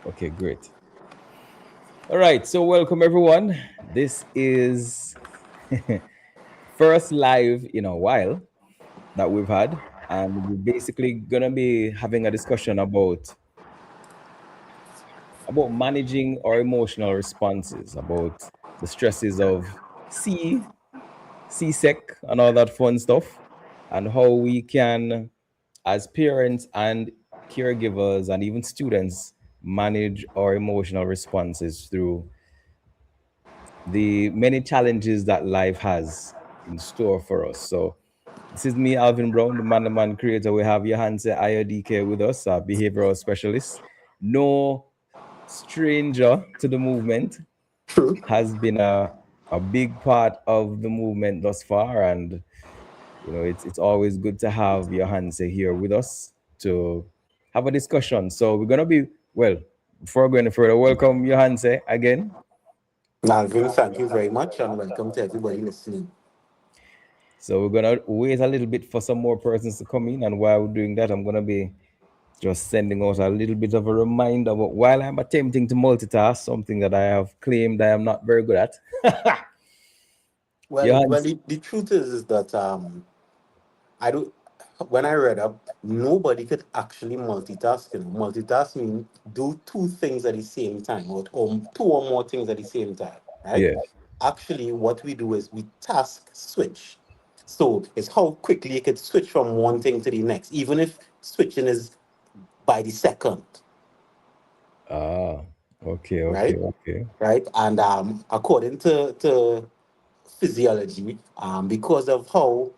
Okay, great. All right, so welcome everyone. This is first live in a while that we've had, and we're basically gonna be having a discussion about managing our emotional responses, about the stresses of C, CSEC, and all that fun stuff, and how we can, as parents and caregivers and even students, manage our emotional responses through the many challenges that life has in store for us. So, this is me, Alvin Brown, the man creator. We have Johanse IODK with us, a behavioral specialist. No stranger to the movement, True. has been a big part of the movement thus far. And, it's always good to have Johanse here with us to have a discussion. So, we're going to be, well, before going further, welcome Johanse again. Alvin, thank you very much and welcome to everybody listening. So we're gonna wait a little bit for some more persons to come in, and while we're doing that, I'm gonna be just sending out a little bit of a reminder. But while I'm attempting to multitask, something that I have claimed I am not very good at, Well, Johannes, the truth is that I don't. When I read up, nobody could actually multitask. Multitask means do two things at the same time, or two or more things at the same time, right? yeah, Actually, what we do is we task switch. So it's how quickly you could switch from one thing to the next, even if switching is by the second, ah, okay, okay, right? okay, Right? And according to physiology, because of how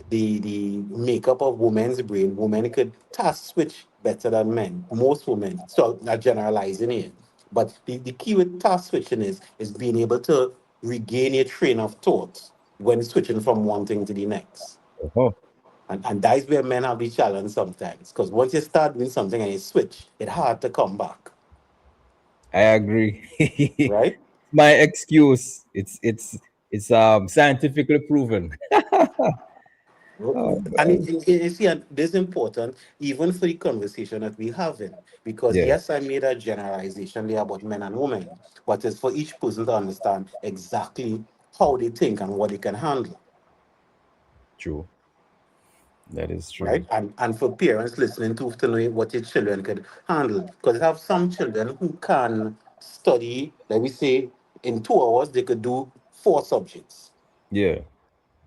the makeup of women's brain, women could task switch better than men. Most women. So not generalizing here. But the key with task switching is being able to regain your train of thought when switching from one thing to the next. oh, And that is where men have the challenge sometimes. Because once you start doing something and you switch, it's hard to come back. I agree. Right? My excuse. It's scientifically proven. Oh, And God. you see, and this is important even for the conversation that we're having. Because Yeah, yes, I made a generalization there about men and women, but it's for each person to understand exactly how they think and what they can handle, true. That is true. right? And for parents listening to know what your children could handle. Because I have some children who can study, let me say, in 2 hours, they could do four subjects Yeah,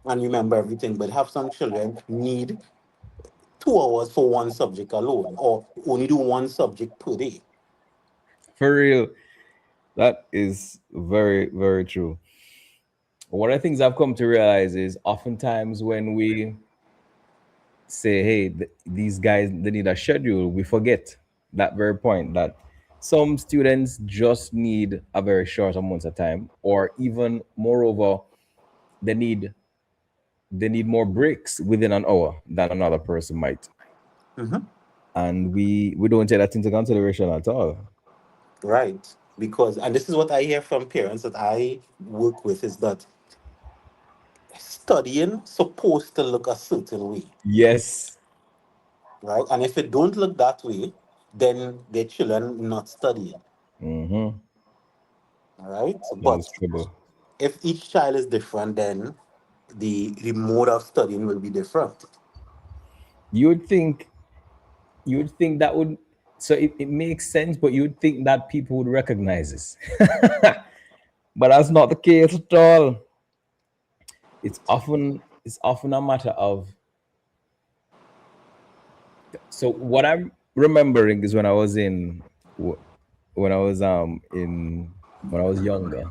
and remember everything, but have some children need 2 hours for one subject alone, or only do one subject per day. for real. That is very, very true. One of the things I've come to realize is oftentimes when we say, hey, these guys, they need a schedule, we forget that very point that some students just need a very short amount of time, or even moreover, they need they need more breaks within an hour than another person might. Mhm. And we don't take that into consideration at all. Right. Because, and this is what I hear from parents that I work with, is that studying supposed to look a certain way, Yes, right? And if it don't look that way, then their children not studying, mm-hmm. all right? That is But trouble. if each child is different, then the mode of studying will be different. You'd think you'd think that would so it makes sense, but you'd think that people would recognize this. But that's not the case at all. It's often a matter of, so what I'm remembering is when I was in when I was younger.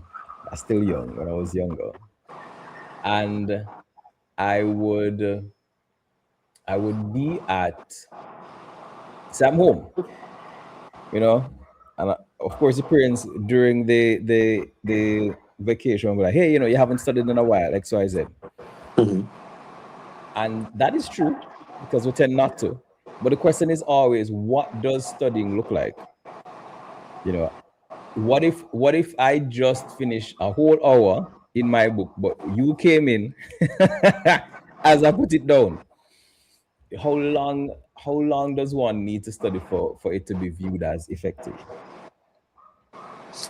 I was still young when I was younger, and I would I would be at say I'm home, you know, and of course the parents during the vacation were like, hey, you haven't studied in a while, X Y Z, Mhm. and that is true because we tend not to. But the question is always, what does studying look like? You know, what if I just finished a whole hour in my book, but you came in as I put it down? How long does one need to study for it to be viewed as effective?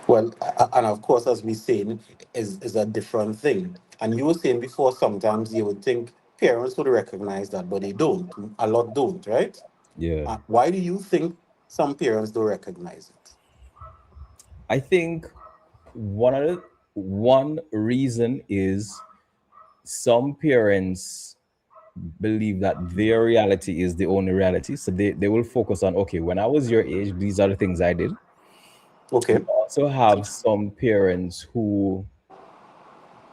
Well, and of course, as we saying, is a different thing. And you were saying before, sometimes you would think parents would recognize that, but they don't. A lot don't, right? Yeah. Why do you think some parents don't recognize it? I think one reason is some parents believe that their reality is the only reality. So they will focus on, okay, when I was your age, these are the things I did. Okay. You also have some parents who,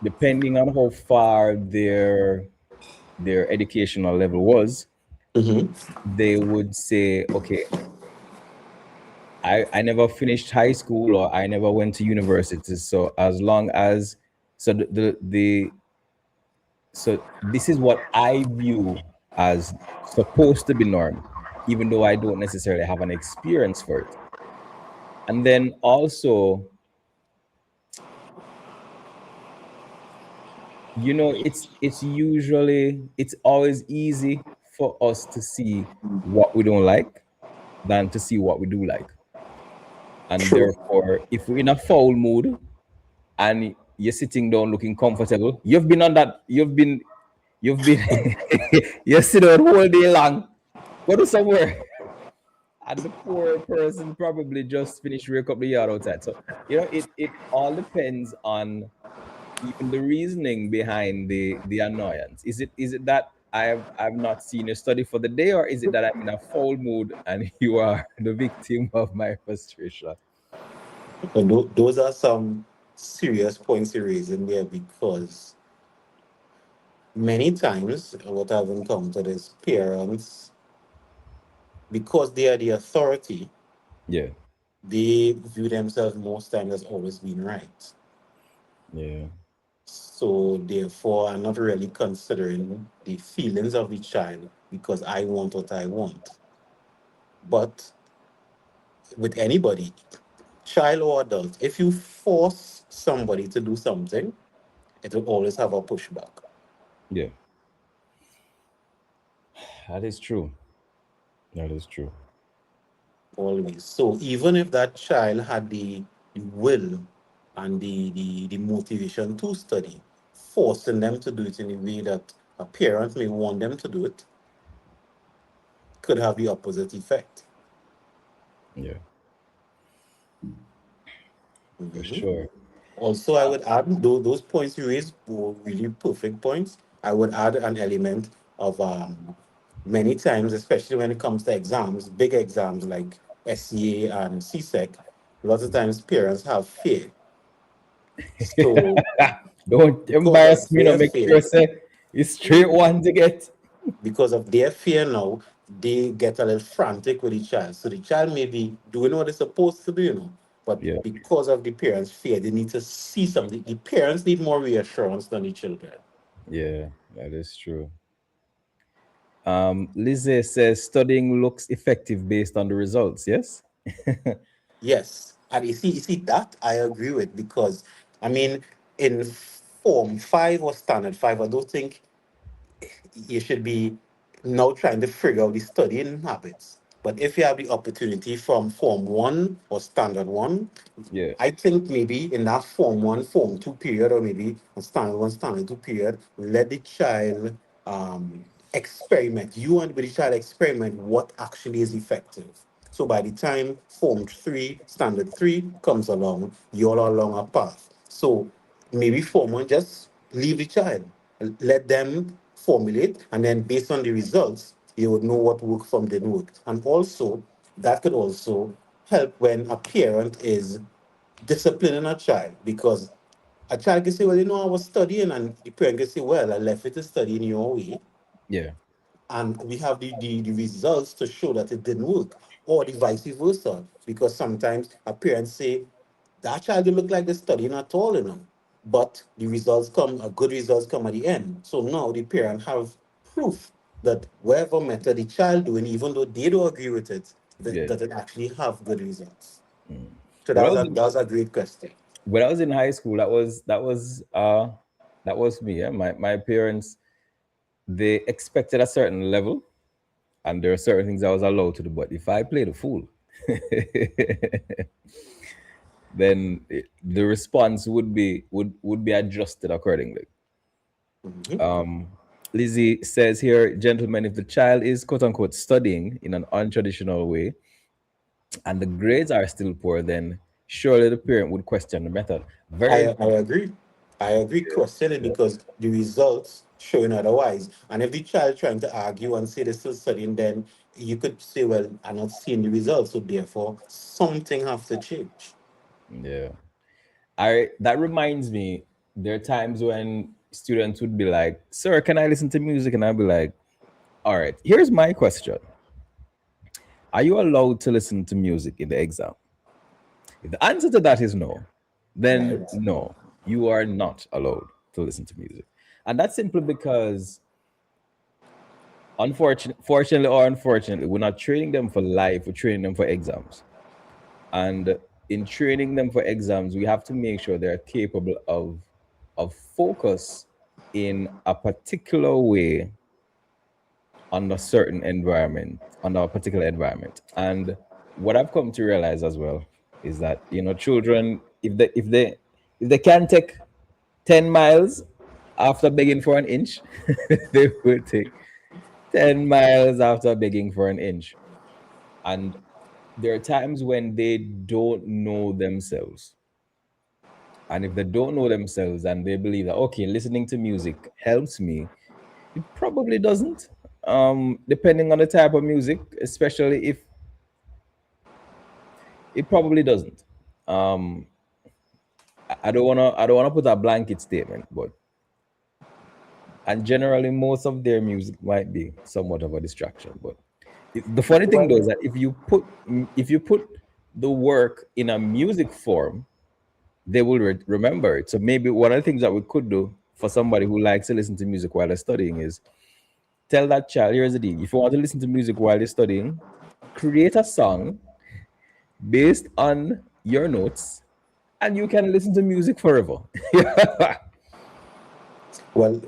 depending on how far their educational level was, Mm-hmm. they would say, okay, I never finished high school or I never went to university. So as long as so the so this is what I view as supposed to be norm, even though I don't necessarily have an experience for it. And then also, it's always easy for us to see what we don't like than to see what we do like. And True. therefore, if we're in a foul mood and you're sitting down looking comfortable, you've been you sit down all day long, go to somewhere. And the poor person probably just finished wake up the yard outside. So it all depends on even the reasoning behind the annoyance. Is it that I've not seen you study for the day, or is it that I'm in a foul mood and you are the victim of my frustration? And those are some serious points you raise in there because many times what I've encountered is parents, because they are the authority, Yeah, they view themselves most times as always being right. yeah, So therefore, I'm not really considering the feelings of the child because I want what I want. But with anybody, child or adult, if you force somebody to do something, it will always have a pushback. yeah. That is true. That is true. Always. So even if that child had the will and the motivation to study, forcing them to do it in a way that a parent may want them to do it could have the opposite effect. Yeah, for Mhm. sure. Also, I would add, though those points you raised were really perfect points, I would add an element of many times, especially when it comes to exams, big exams like SCA and CSEC, lots of times parents have fear. So Don't because embarrass of me. No, their make sure fear, say it's straight one to get. because of their fear now, they get a little frantic with the child. So the child may be doing what it's supposed to do, but Yeah, because of the parents' fear, they need to see something. The parents need more reassurance than the children. yeah, that is true. Lizzie says studying looks effective based on the results. Yes. Yes, and you see that I agree with because I mean, in Form 5 or Standard 5, I don't think you should be now trying to figure out the studying habits. But if you have the opportunity from Form 1 or Standard 1, Yeah, I think maybe in that Form 1, Form 2 period, or maybe a Standard 1, Standard 2 period, let the child experiment. You and with the child experiment what actually is effective. So by the time Form 3, Standard 3 comes along, you're all along a path. So maybe Form 1, just leave the child, let them formulate, and then based on the results, you would know what worked from didn't work. And also, that could also help when a parent is disciplining a child because a child can say, well, I was studying, and the parent can say, well, I left it to study in your way, yeah, and we have the results to show that it didn't work, or the vice versa. Because sometimes a parent say, that child didn't look like they're studying at all, but the results come, good results come at the end. So now the parent have proof that whatever method the child doing, even though they don't agree with it, yeah. that it actually have good results. Mm. So When I was that was a great question. when I was in high school, that was me. Yeah? My parents, they expected a certain level, and there are certain things I was allowed to do. But if I played a fool, the response would be adjusted accordingly. Mhm. Um, Lizzie says here, gentlemen, if the child is quote unquote studying in an untraditional way and the grades are still poor, then surely the parent would question the method. Very I agree. I agree, question yeah, because the results showing otherwise. And if the child trying to argue and say they're still studying, then you could say, well, I'm not seeing the results, so therefore something have to change. yeah. I that reminds me, there are times when students would be like, "Sir, can I listen to music?" And I'll be like, "All right, here's my question: are you allowed to listen to music in the exam?" If the answer to that is no, then Right. no, you are not allowed to listen to music. And that's simply because, fortunately or unfortunately, we're not training them for life, we're training them for exams. And in training them for exams, we have to make sure they're capable of focus in a particular way on a certain environment, on a particular environment. And what I've come to realize as well is that, children, if they can take 10 miles after begging for an inch, they will take 10 miles after begging for an inch. And there are times when they don't know themselves. And if they don't know themselves and they believe that, okay, listening to music helps me, it probably doesn't. Depending on the type of music, especially if it probably doesn't. Um, I don't wanna put a blanket statement, but and generally most of their music might be somewhat of a distraction. But the funny thing though is Well, that if you put the work in a music form, they will remember it. So maybe one of the things that we could do for somebody who likes to listen to music while they're studying is tell that child, here's the deal. If you want to listen to music while you're studying, create a song based on your notes, and you can listen to music forever. well,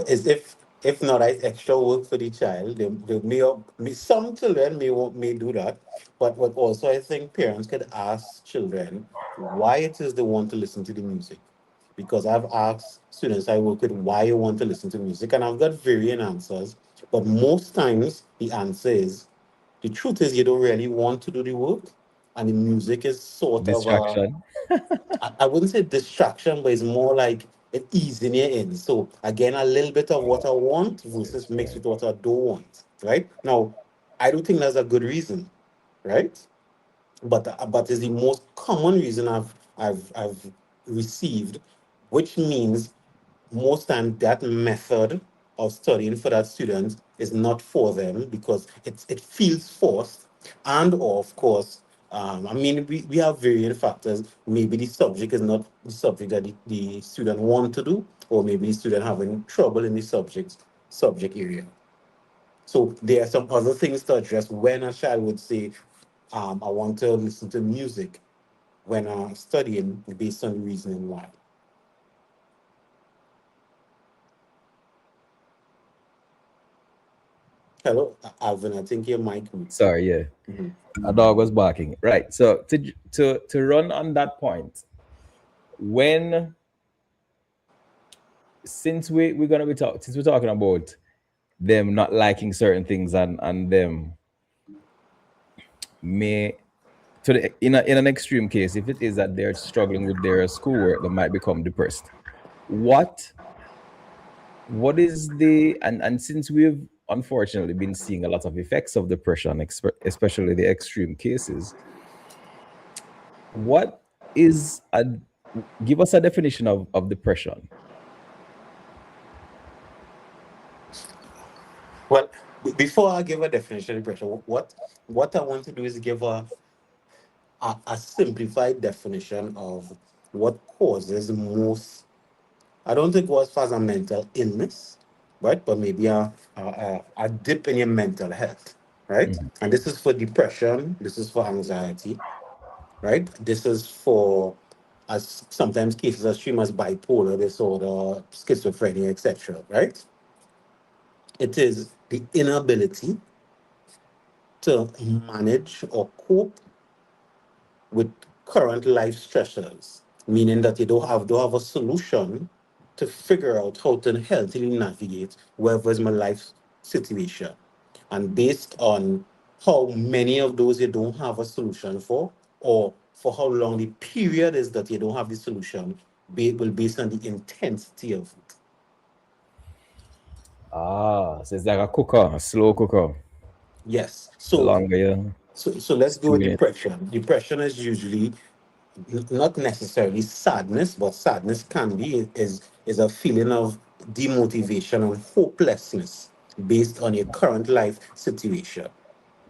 as if not I extra work for the child, they may some children may do that, but what also I think parents could ask children why it is they want to listen to the music, because I've asked students I work with why you want to listen to music, and I've got varying answers, but most times the answer is the truth is you don't really want to do the work, and the music is sort of a Distraction. I wouldn't say distraction, but it's more like it easing you in. So again, a little bit of what I want versus mixed with what I don't want. Right now, I don't think that's a good reason, right? But it's the most common reason I've received, which means most time that method of studying for that student is not for them because it feels forced, and or of course I mean we have varying factors. Maybe the subject is not the subject that the student want to do, or maybe the student having trouble in the subject area. So there are some other things to address when a child would say, I want to listen to music when studying based on the reasoning why. Hello, Alvin, I think your mic mute. Sorry, yeah. Mhm. A dog was barking. Right. So to run on that point, when we're gonna be since we're talking about them not liking certain things and them may in an extreme case, if it is that they're struggling with their schoolwork, they might become depressed. What what is the and since we've unfortunately been seeing a lot of effects of depression, especially the extreme cases, what is a give us a definition of depression. Well, before I give a definition of depression, what I want to do is give a simplified definition of what causes most. I don't think it was as a mental illness, right? But maybe a dip in your mental health, right? Mhm. And this is for depression. This is for anxiety, right? This is for as sometimes cases as extreme as bipolar disorder, schizophrenia, etc. Right? It is the inability to manage or cope with current life stressors, meaning that you don't have a solution to figure out how to healthily navigate whatever is my life situation. And based on how many of those you don't have a solution for, or for how long the period is that you don't have the solution, will based on the intensity of it. Ah, so it's like a cooker, a slow cooker. Yes. The So longer you so let's go with stewing it. depression. Depression is usually not necessarily sadness, but sadness can be is a feeling of demotivation and hopelessness based on your current life situation.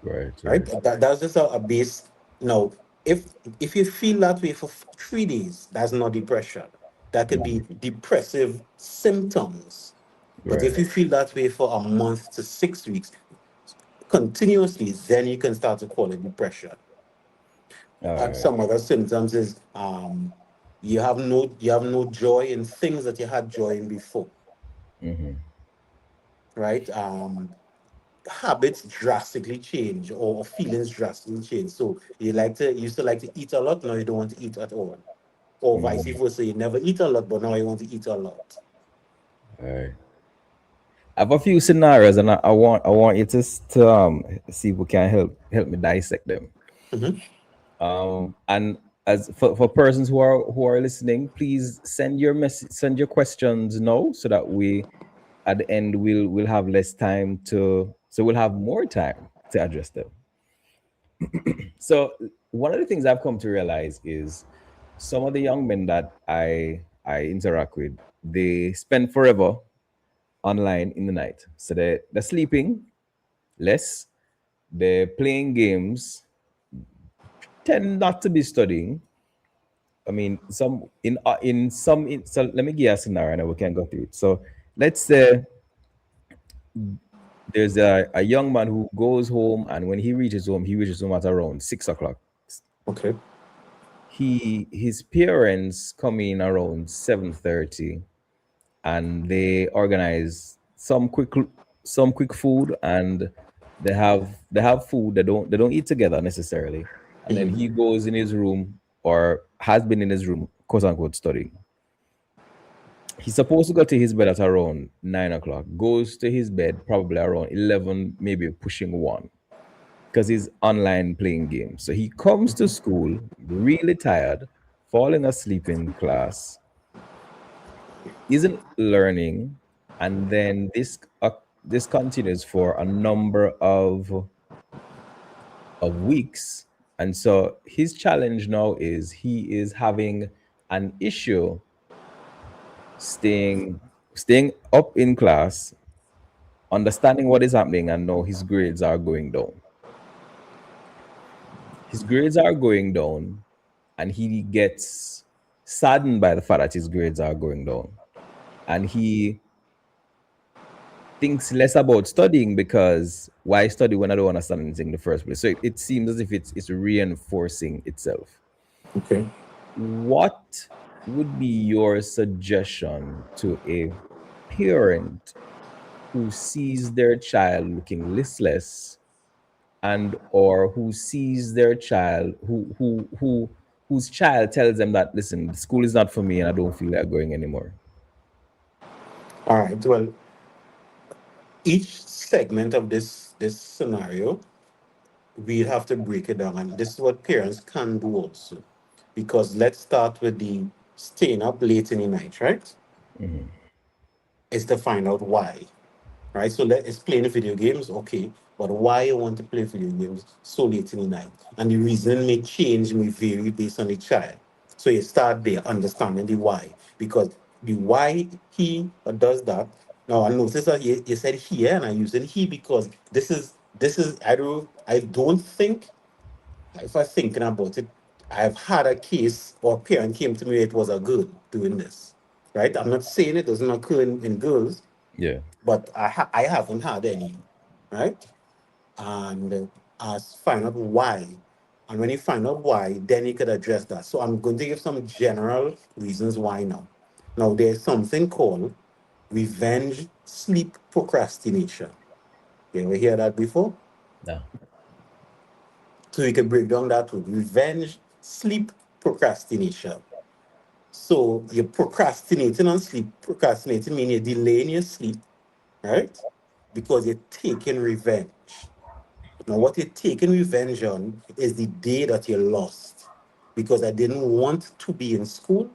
Right, Right? right. That's just a base. Now, if if you feel that way for 3 days, that's not depression. That could be depressive symptoms. But if Right. you feel that way for a month to 6 weeks continuously, then you can start to call it depression. All And right. some other symptoms is you have no joy in things that you had joy in before, Mm-hmm. right? Habits drastically change, or feelings drastically change. So you used to like to eat a lot, now you don't want to eat at all. Or vice Mm-hmm. versa, you never eat a lot, but now you want to eat a lot. All right. I have a few scenarios, and I want you to see if we can help me dissect them. Mhm. And as for persons who are listening, please send your message, send your questions now, so that we at the end we'll have less time to, so we'll have more time to address them. So one of the things I've come to realize is some of the young men that I interact with, they spend forever online in the night. So they're sleeping less, they're playing games, tend not to be studying. I mean, so let me give you a scenario and we can go through it. So let's say there's a young man who goes home, and when he reaches home at around 6 o'clock. Okay. His parents come in around 7:30, and they organize some quick food, and they have food. They don't eat together necessarily, and then he Mhm. goes in his room, or has been in his room, quote unquote, studying. He's supposed to go to his bed at around 9 o'clock, goes to his bed probably around 11, maybe pushing 1, because he's online playing games. So he comes to school really tired, falling asleep in class, isn't learning, and then this continues for a number of weeks. And so his challenge now is he is having an issue staying staying up in class, understanding what is happening, and now his grades are going down. His grades are going down, and he gets saddened by the fact that his grades are going down. And he thinks less about studying, because why study when I don't understand anything in the first place? So it seems as if it's reinforcing itself. Okay. What would be your suggestion to a parent who sees their child looking listless, and or who sees their child whose child tells them that, listen, school is not for me and I don't feel like going anymore? All right. Well, each segment of this scenario, we have to break it down, and this is what parents can do also. Because let's start with the staying up late in the night, right? Hmm. Is to find out why, right? So it's playing video games, okay, but why you want to play video games so late in the night? And the reason may change, may vary based on the child. So you start there, understanding the why, because the why he does that. Now I notice that you said he, and I'm using he because this is I don't think, if I'm thinking about it, I've had a case or a parent came to me, it was a girl doing this, right? I'm not saying it doesn't occur in girls, Yeah. but I haven't had any, right? And find out why. And when you find out why, then you could address that. So I'm going to give some general reasons why now. Now, there's something called revenge sleep procrastination. You ever hear that before? No. So you can break down that word, revenge sleep procrastination. So you're procrastinating on sleep. Procrastinating means you're delaying your sleep, right? Because you're taking revenge. Now, what you're taking revenge on is the day that you lost because I didn't want to be in school.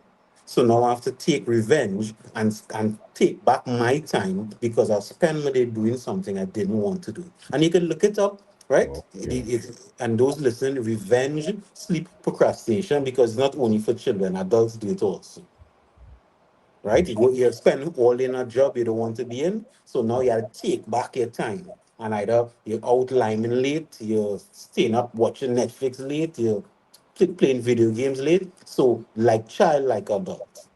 So now I have to take revenge and take back my time because I spent my day doing something I didn't want to do. And you can look it up, right? Okay. And those listening, revenge, sleep procrastination, because it's not only for children, adults do it also, right? You spend all in a job you don't want to be in. So now you have to take back your time. And either you're out lining late, you're staying up watching Netflix late, you're playing video games late. So like child, like adult,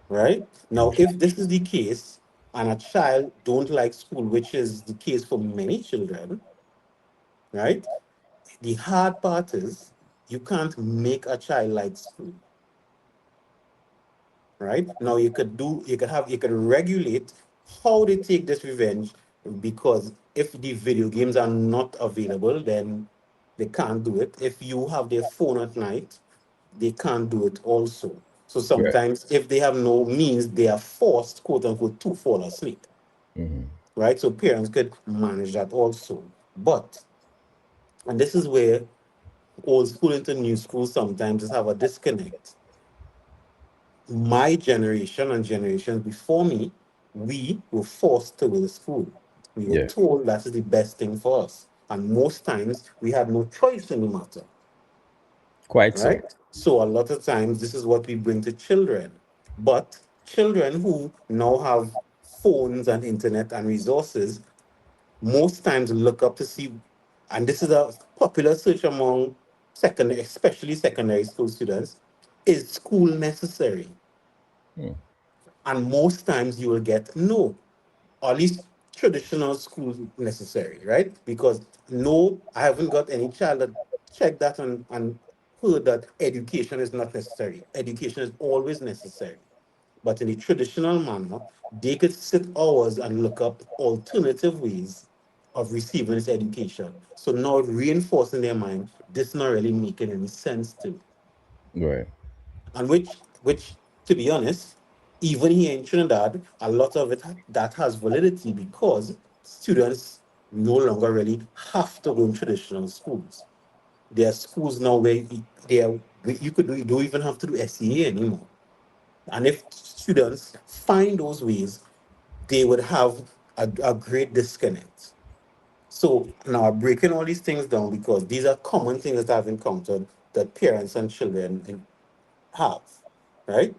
right? Now, if this is the case, and a child don't like school, which is the case for many children, right? The hard part is you can't make a child like school. Right? Now you could regulate how they take this revenge because if the video games are not available, then they can't do it. If you have their phone at night, they can't do it also. So Right. sometimes if they have no means, they are forced, quote unquote, to fall asleep. Hmm. Right? So parents could manage that also. But and this is where old school into new school sometimes just have a disconnect. My generation and generations before me, we were forced to go to school. We were Yeah. told that is the best thing for us. And most times we had no choice in the matter, Quite so. right? So a lot of times this is what we bring to children. But children who now have phones and internet and resources most times look up to see, and this is a popular search among secondary, especially secondary school students, is school necessary? Hmm. And most times you will get no, or at least traditional school necessary, right? Because no, I haven't got any child that checked that and heard that education is not necessary. Education is always necessary. But in a traditional manner, they could sit hours and look up alternative ways of receiving this education. So now reinforcing their mind, this not really making any sense to me. Right. And which to be honest, even here in Trinidad, a lot of it that has validity because students no longer really have to go in traditional schools. There are schools now where you could do, you don't even have to do SEA anymore. And if students find those ways, they would have a great disconnect. So now I'm breaking all these things down because these are common things that I've encountered that parents and children have, right?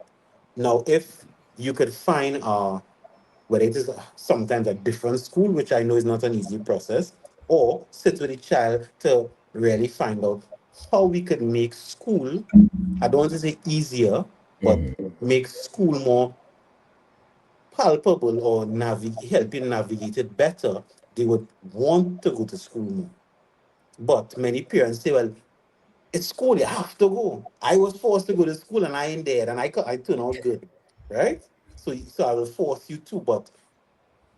Now, if you could find whether it is sometimes a different school, which I know is not an easy process, or sit with a child to really find out how we could make school, I don't want to say easier, but Hmm. make school more palpable or helping navigate it better, they would want to go to school more. But many parents say, well, it's school, you have to go. I was forced to go to school and I ain't there and I turned out good, right? So I will force you to, but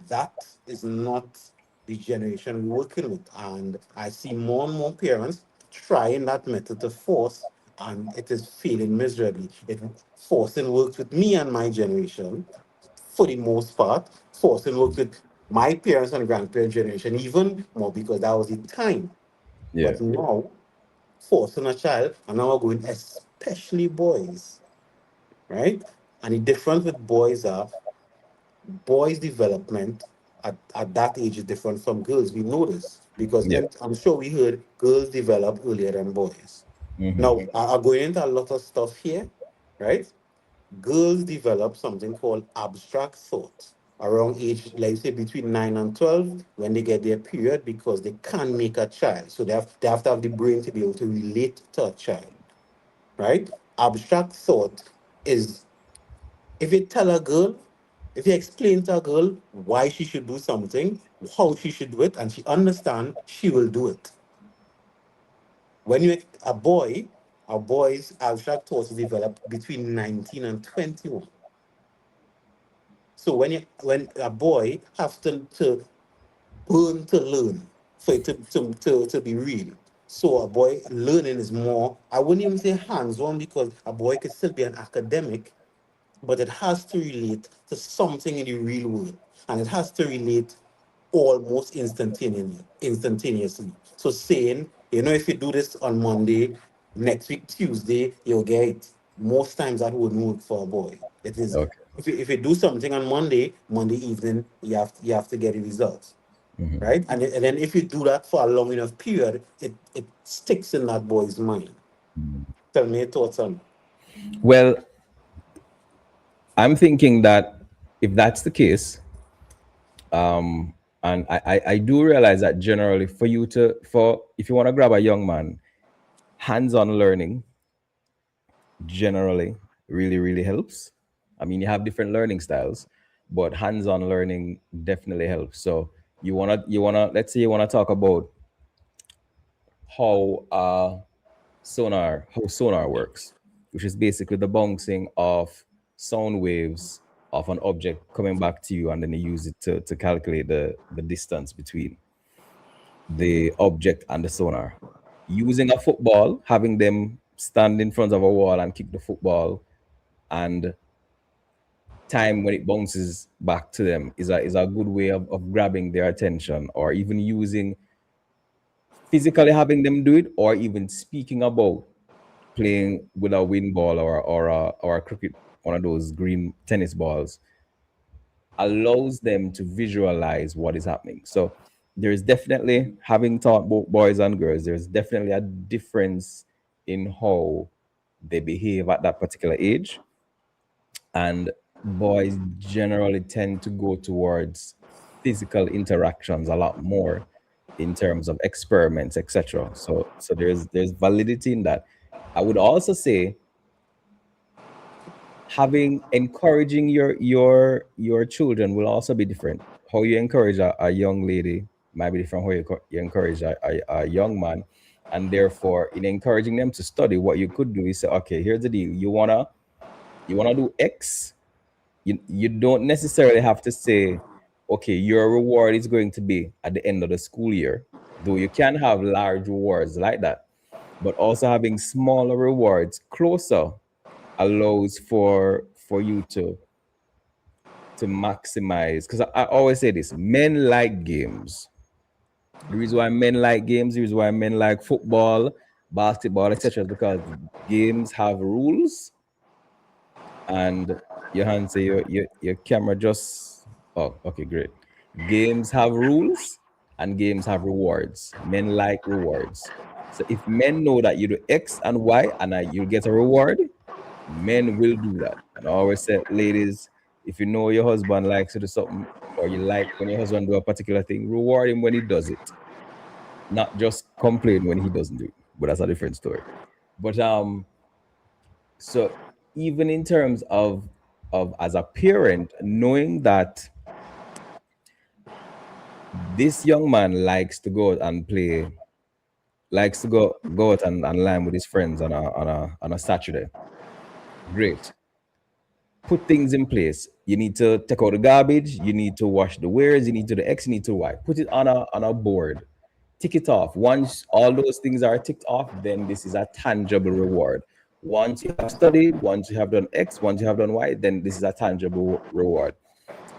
that is not the generation we're working with. And I see more and more parents trying that method to force, and it is failing miserably. It forcing works with me and my generation for the most part. Forcing works with my parents and grandparents' generation even more because that was the time. Yeah. But now forcing a child, and now we're going, especially boys, right? And the difference with boys are boys' development at that age is different from girls. We know this because Yeah. I'm sure we heard girls develop earlier than boys. Hmm. Now, I'm going into a lot of stuff here, right? Girls develop something called abstract thought around age, like say between 9 and 12, when they get their period because they can't make a child. So they have to have the brain to be able to relate to a child, right? Abstract thought is if you tell a girl, if you explain to a girl why she should do something, how she should do it, and she understand, she will do it. When you a boy's abstract thoughts develop between 19 and 21. So when a boy have to burn to learn for it to be real. So a boy learning is more, I wouldn't even say hands-on because a boy could still be an academic, but it has to relate to something in the real world. And it has to relate almost instantaneously. So saying, if you do this on Monday, next week, Tuesday, you'll get it. Most times that wouldn't work for a boy. It is Okay. if you do something on Monday evening, you have to get the results. Mhm. Right? And then if you do that for a long enough period, it sticks in that boy's mind. Tell me your thoughts on Well, I'm thinking that if that's the case, and I do realize that generally for you to for if you want to grab a young man, hands-on learning generally really helps. I mean, you have different learning styles, but hands-on learning definitely helps. So you wanna let's say you wanna talk about how sonar works, which is basically the bouncing of sound waves of an object coming back to you, and then you use it to calculate the distance between the object and the sonar. Using a football, having them stand in front of a wall and kick the football, and time when it bounces back to them is a good way of grabbing their attention, or even using physically having them do it, or even speaking about playing with a wind ball or a cricket, one of those green tennis balls, allows them to visualize what is happening. So there's definitely, having taught both boys and girls, there's definitely a difference in how they behave at that particular age. And boys generally tend to go towards physical interactions a lot more in terms of experiments, etc. So there's validity in that. I would also say having encouraging your children will also be different. How you encourage a young lady might be different how you encourage a young man. And therefore, in encouraging them to study, what you could do is say, okay, here's the deal. You wanna do X. You don't necessarily have to say, okay, your reward is going to be at the end of the school year, though you can have large rewards like that. But also having smaller rewards closer allows for you to maximize, because I always say this: men like games. The reason why men like games, the reason why men like football, basketball, etc., is because games have rules. And Johan say your camera just, oh, okay, great. Games have rules and games have rewards. Men like rewards. So if men know that you do X and Y and you'll get a reward, men will do that. And I always say, ladies, if you know your husband likes to do something, or you like when your husband do a particular thing, reward him when he does it. Not just complain when he doesn't do it. But that's a different story. But so even in terms of as a parent, knowing that this young man likes to go out and play, likes to go out and line with his friends on a Saturday. Great. Put things in place. You need to take out the garbage, you need to wash the wares, you need to do X, you need to Y. Put it on a board. Tick it off. Once all those things are ticked off, then this is a tangible reward. Once you have studied, once you have done X, once you have done Y, then this is a tangible reward.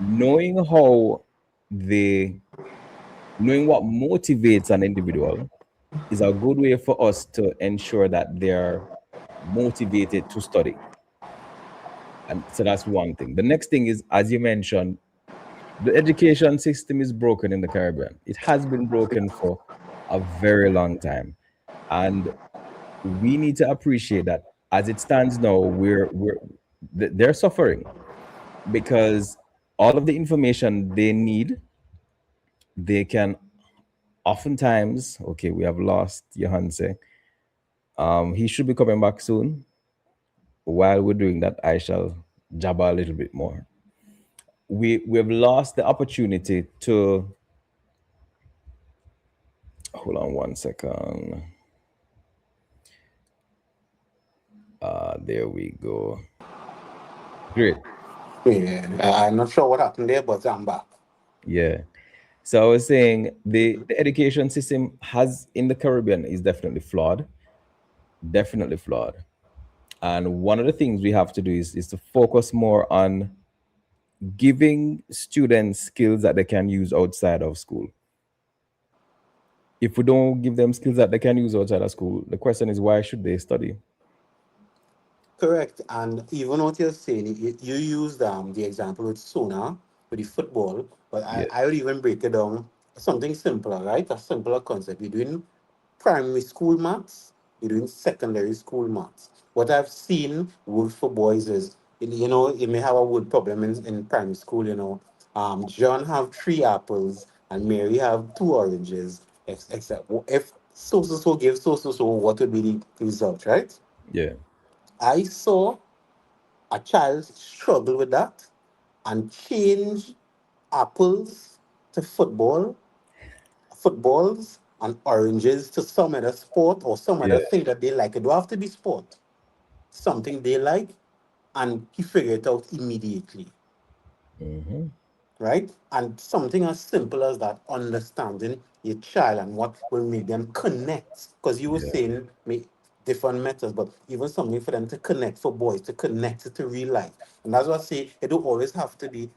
Knowing how they knowing what motivates an individual is a good way for us to ensure that they're motivated to study. And so that's one thing. The next thing is, as you mentioned, the education system is broken in the Caribbean. It has been broken for a very long time. And we need to appreciate that as it stands now, they're suffering because all of the information they need, they can oftentimes, okay, we have lost Johanse. He should be coming back soon. While we're doing that, I shall jabber a little bit more. We've lost the opportunity to, hold on one second. There we go. Great. yeah, I'm not sure what happened there, but I'm back. Yeah. So I was saying the education system has in the Caribbean is definitely flawed. And one of the things we have to do is to focus more on giving students skills that they can use outside of school. If we don't give them skills that they can use outside of school, the question is why should they study? Correct. And even what you're saying, you used the example with Sona, with the football, but Yeah, I would even break it down something simpler, right? A simpler concept. You're doing primary school maths, you're doing secondary school maths. What I've seen work for boys is, you may have a word problem in primary school, John have three apples and Mary have two oranges, except if so gives so, what would be the result, right? yeah, I saw a child struggle with that and change apples to footballs and oranges to some other sport or some other yeah. thing that they like. It don't have to be sport. Something they like, and he figured it out immediately, Hmm. right? And something as simple as that, understanding your child and what will make them connect. Because you were Yeah. saying different methods, but even something for them to connect, for boys to connect it to real life. And that's what I say, it don't always have to be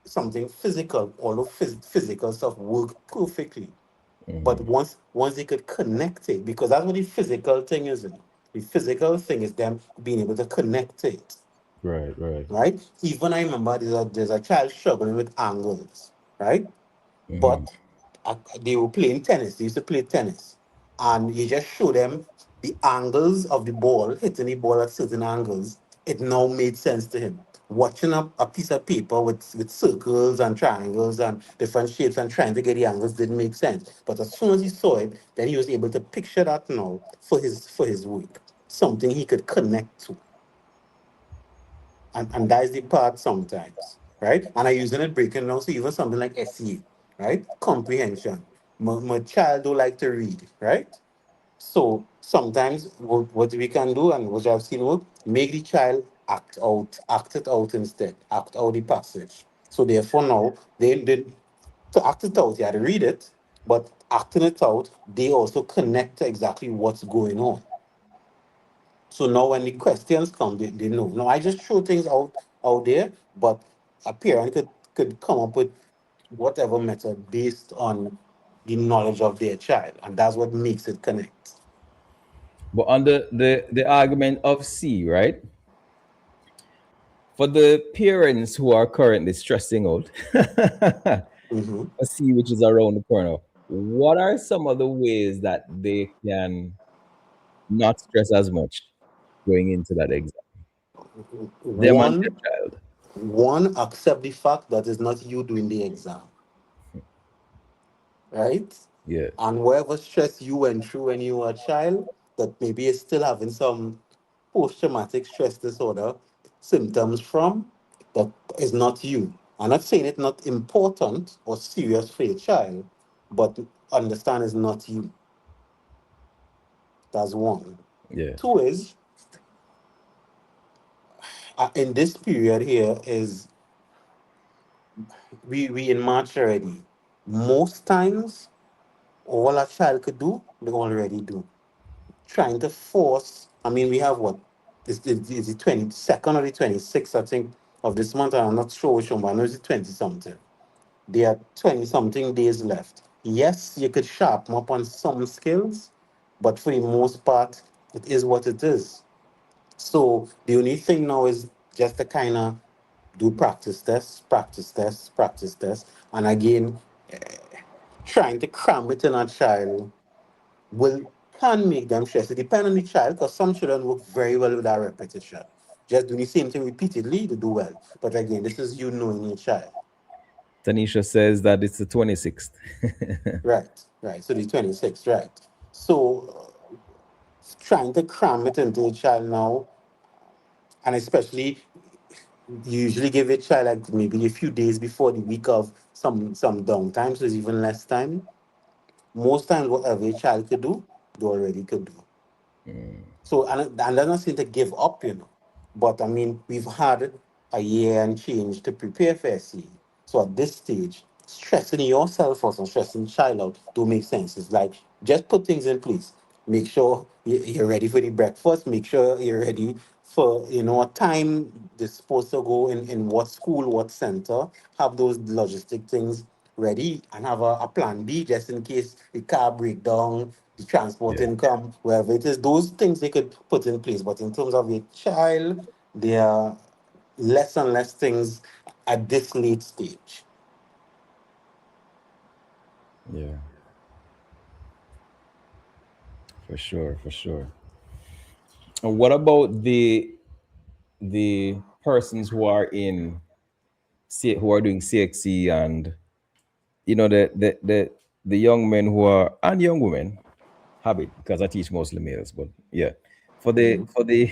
something physical, although physical stuff work perfectly. But Hmm. once they could connect it, because that's what the physical thing is. The physical thing is them being able to connect it, Right, right. right? Even I remember there's a child struggling with angles, right? Hmm. But they were playing tennis. They used to play tennis, and you just show them the angles of the ball, hitting the ball at certain angles. It now made sense to him. Watching a piece of paper with circles and triangles and different shapes and trying to get the angles didn't make sense. But as soon as he saw it, then he was able to picture that now for his work, something he could connect to. And that is the part sometimes, right? And I using it breaking down. So even something like SEA, right? Comprehension. My child don't like to read, right? So sometimes what we can do and what I've seen work, make the child act it out instead, act out the passage. So therefore now they to act it out, you had to read it, but acting it out, they also connect to exactly what's going on. So now when the questions come, they know. Now I just throw things out there, but a parent could come up with whatever method based on the knowledge of their child, and that's what makes it connect. But on the argument of C, right? For the parents who are currently stressing out, Mm-hmm. a C which is around the corner, what are some of the ways that they can not stress as much going into that exam? Them and One, their child. one, accept the fact that it's not you doing the exam, right? Yeah. And whatever stress you went through when you were a child, that maybe you're still having some post-traumatic stress disorder symptoms from, that is not you. I'm not saying it's not important or serious for your child, but understand it's not you. That's one. Yeah. Two is, in this period here is we in March already. Most times, all a child could do, they already do. Trying to force. I mean, we have what? Is the 22nd or the 26th, I think, of this month. I'm not sure which one, but I know it's the 20 something. There are 20 something days left. Yes, you could sharpen up on some skills, but for the most part, it is what it is. So the only thing now is just to kind of do practice tests, practice tests, practice tests, and again, trying to cram it in a child will can make them stress. It depends on the child because some children work very well with that repetition. Just doing the same thing repeatedly, they do well. But again, this is you knowing your child. Tanisha says that it's the 26th. Right, right. So the 26, right. So trying to cram it into a child now, and especially you usually give a child like maybe a few days before the week of some downtime, so there's even less time. Most times, whatever a child could do, they already could do. Mm. So, and that's not saying to give up. But I mean, we've had a year and change to prepare for SE. So at this stage, stressing yourself out and stressing child out don't make sense. It's like just put things in place. Make sure you're ready for the breakfast. Make sure you're ready for what time they're supposed to go in what school, what center. Have those logistic things ready and have a plan B just in case the car break down, the transport Yeah. income, wherever it is. Those things they could put in place. But in terms of a child, there are less and less things at this late stage. Yeah. For sure. For sure. And what about the persons who are in who are doing CXC, and the young men who are, and young women have it, because I teach mostly males, but yeah, for the Mhm. for the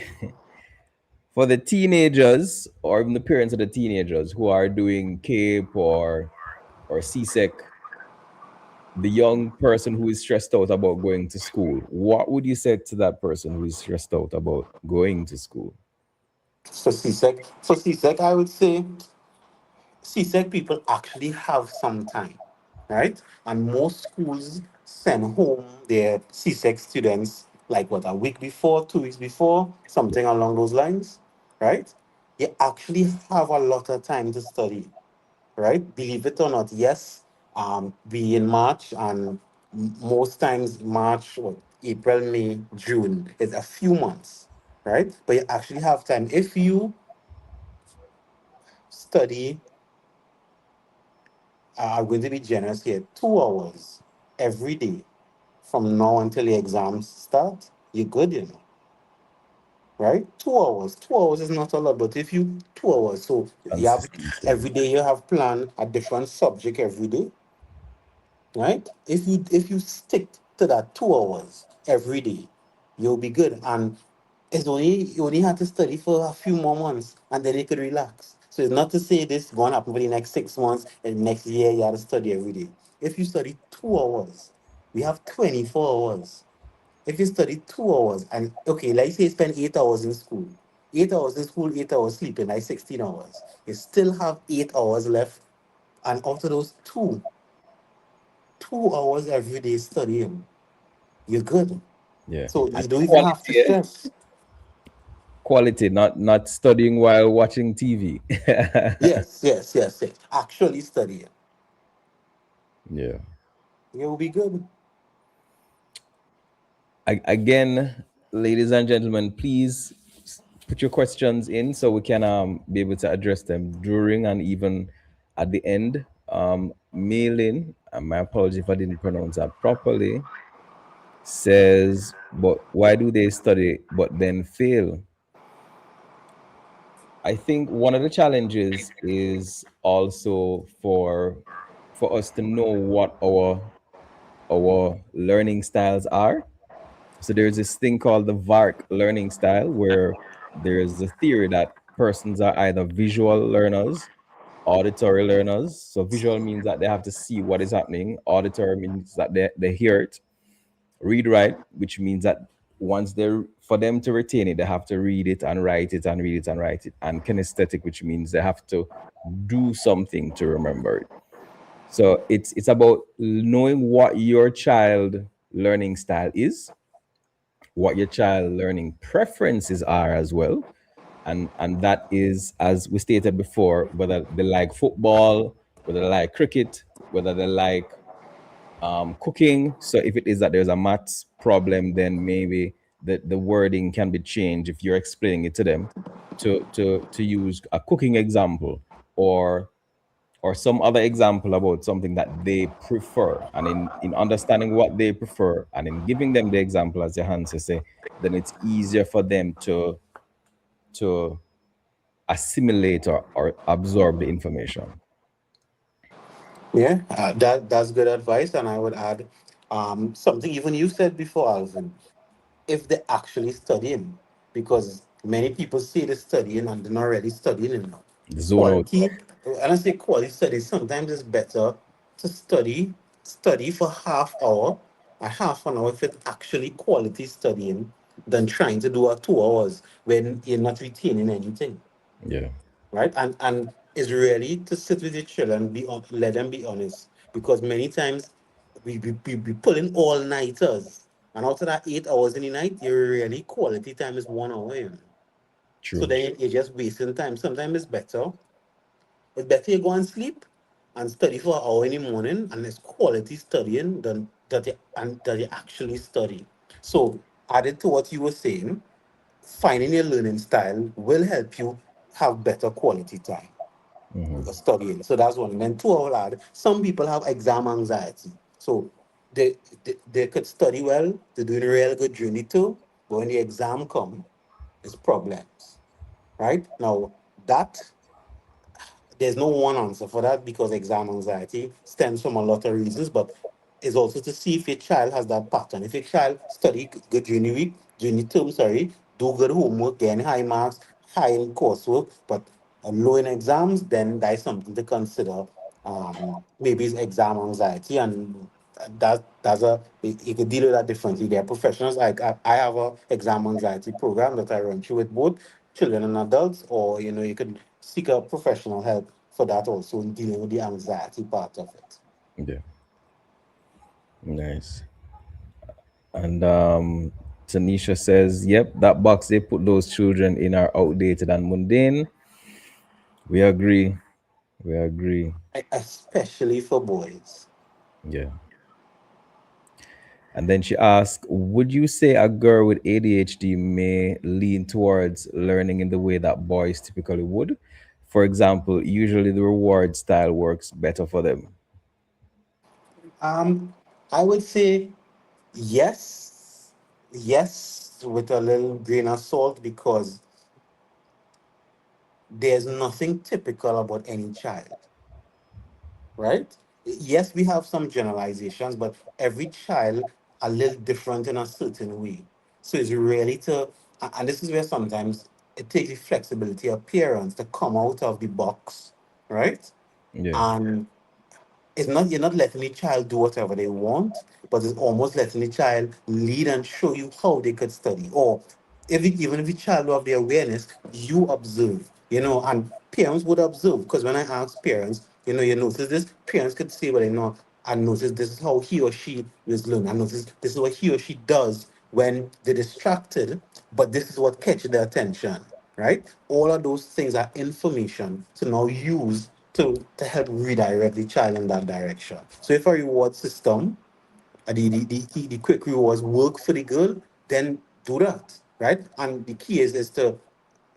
for the teenagers, or even the parents of the teenagers who are doing CAPE or CSEC, the young person who is stressed out about going to school, what would you say to that person who is stressed out about going to school? For CSEC, I would say CSEC people actually have some time, right? And most schools send home their CSEC students like what, a week before, 2 weeks before, Yeah. something along those lines, right? You actually have a lot of time to study, right? Believe it or not, yes, we in March, and most times March or April, May, June is a few months, right? But you actually have time if you study. I'm going to be generous here. 2 hours every day from now until the exams start. You're good, right? 2 hours. 2 hours is not a lot, but if you 2 hours, so you have Consistency. every day you have plan a different subject every day, right? If you stick to that 2 hours every day, you'll be good. And you only have to study for a few more months and then you could relax. So it's not to say this is gonna happen for the next 6 months and next year you have to study every day. If you study 2 hours, we have 24 hours. If you study 2 hours and okay, let's say you spend 8 hours in school. 8 hours in school, 8 hours sleeping, like 16 hours. You still have 8 hours left. And out of those 2 hours every day studying, you're good. Yeah. So And you don't even have to quality, eh? stress. Quality, not studying while watching TV. Yes, yes, yes, yes. Actually studying. Yeah. You'll be good. Again, ladies and gentlemen, please put your questions in so we can be able to address them during and even at the end. Mail in, and my apology if I didn't pronounce that properly, says, but why do they study but then fail? I think one of the challenges is also for us to know what our learning styles are. So there's this thing called the VARC learning style, where there's a theory that persons are either visual learners, auditory learners. So visual means that they have to see what is happening. Auditory means that they hear it. Read write, which means that once they for them to retain it, they have to read it and write it and read it and write it. And kinesthetic, which means they have to do something to remember it. So it's about knowing what your child learning style is, what your child learning preferences are as well, and that is, as we stated before, whether they like football, whether they like cricket, whether they like cooking. So if it is that there's a maths problem, then maybe the wording can be changed if you're explaining it to them, to use a cooking example, or some other example about something that they prefer. And in understanding what they prefer and in giving them the example, as your answer say, then it's easier for them to assimilate or absorb the information. Yeah, that's good advice. And I would add something even you said before, Alvin. If they're actually studying, because many people say they're studying and they're not really studying enough. Zone out. Quality, and I say quality study, sometimes it's better to study for half hour, a half an hour if it's actually quality studying than trying to do a 2 hours when you're not retaining anything, Yeah. right? And is really to sit with your children, let them be honest. Because many times we pull in all nighters. And after that 8 hours in the night, your really quality time is 1 hour. So True. then you're just wasting time. Sometimes it's better you go and sleep and study for an hour in the morning, and it's quality studying than that you actually study. So added to what you were saying, finding your learning style will help you have better quality time Hmm. studying. So that's one. And then two, I will add, some people have exam anxiety. So they could study well, they're doing real good during the two, but when the exam come, it's problems. Right? Now that there's no one answer for that because exam anxiety stems from a lot of reasons, but it's also to see if your child has that pattern. If your child study good during the week, during the term, sorry, do good homework, getting high marks, high in coursework, but low in exams, then that is something to consider. Maybe it's exam anxiety, and that's a you could deal with that differently. There are professionals like I have a exam anxiety program that I run through with both children and adults, or you could seek a professional help for that also in dealing with the anxiety part of it. Yeah. Nice. And Tanisha says, "Yep, that box they put those children in are outdated and mundane." We agree. We agree. Especially for boys. Yeah. And then she asked, "Would you say a girl with ADHD may lean towards learning in the way that boys typically would? For example, usually the reward style works better for them." Um, I would say yes, yes, with a little grain of salt because there's nothing typical about any child, right? Yes, we have some generalizations, but every child a little different in a certain way. So it's really and this is where sometimes it takes the flexibility of parents to come out of the box, right? Yeah. And it's not you're not letting the child do whatever they want, but it's almost letting the child lead and show you how they could study. Or even if the child don't have the awareness, you observe, and parents would observe. Because when I ask parents, you notice this, parents could say, well, I notice this is how he or she is learning. I notice this is what he or she does when they're distracted, but this is what catches their attention, right? All of those things are information to now use to help redirect the child in that direction. So if a reward system, the quick rewards work for the girl, then do that, right? And the key is to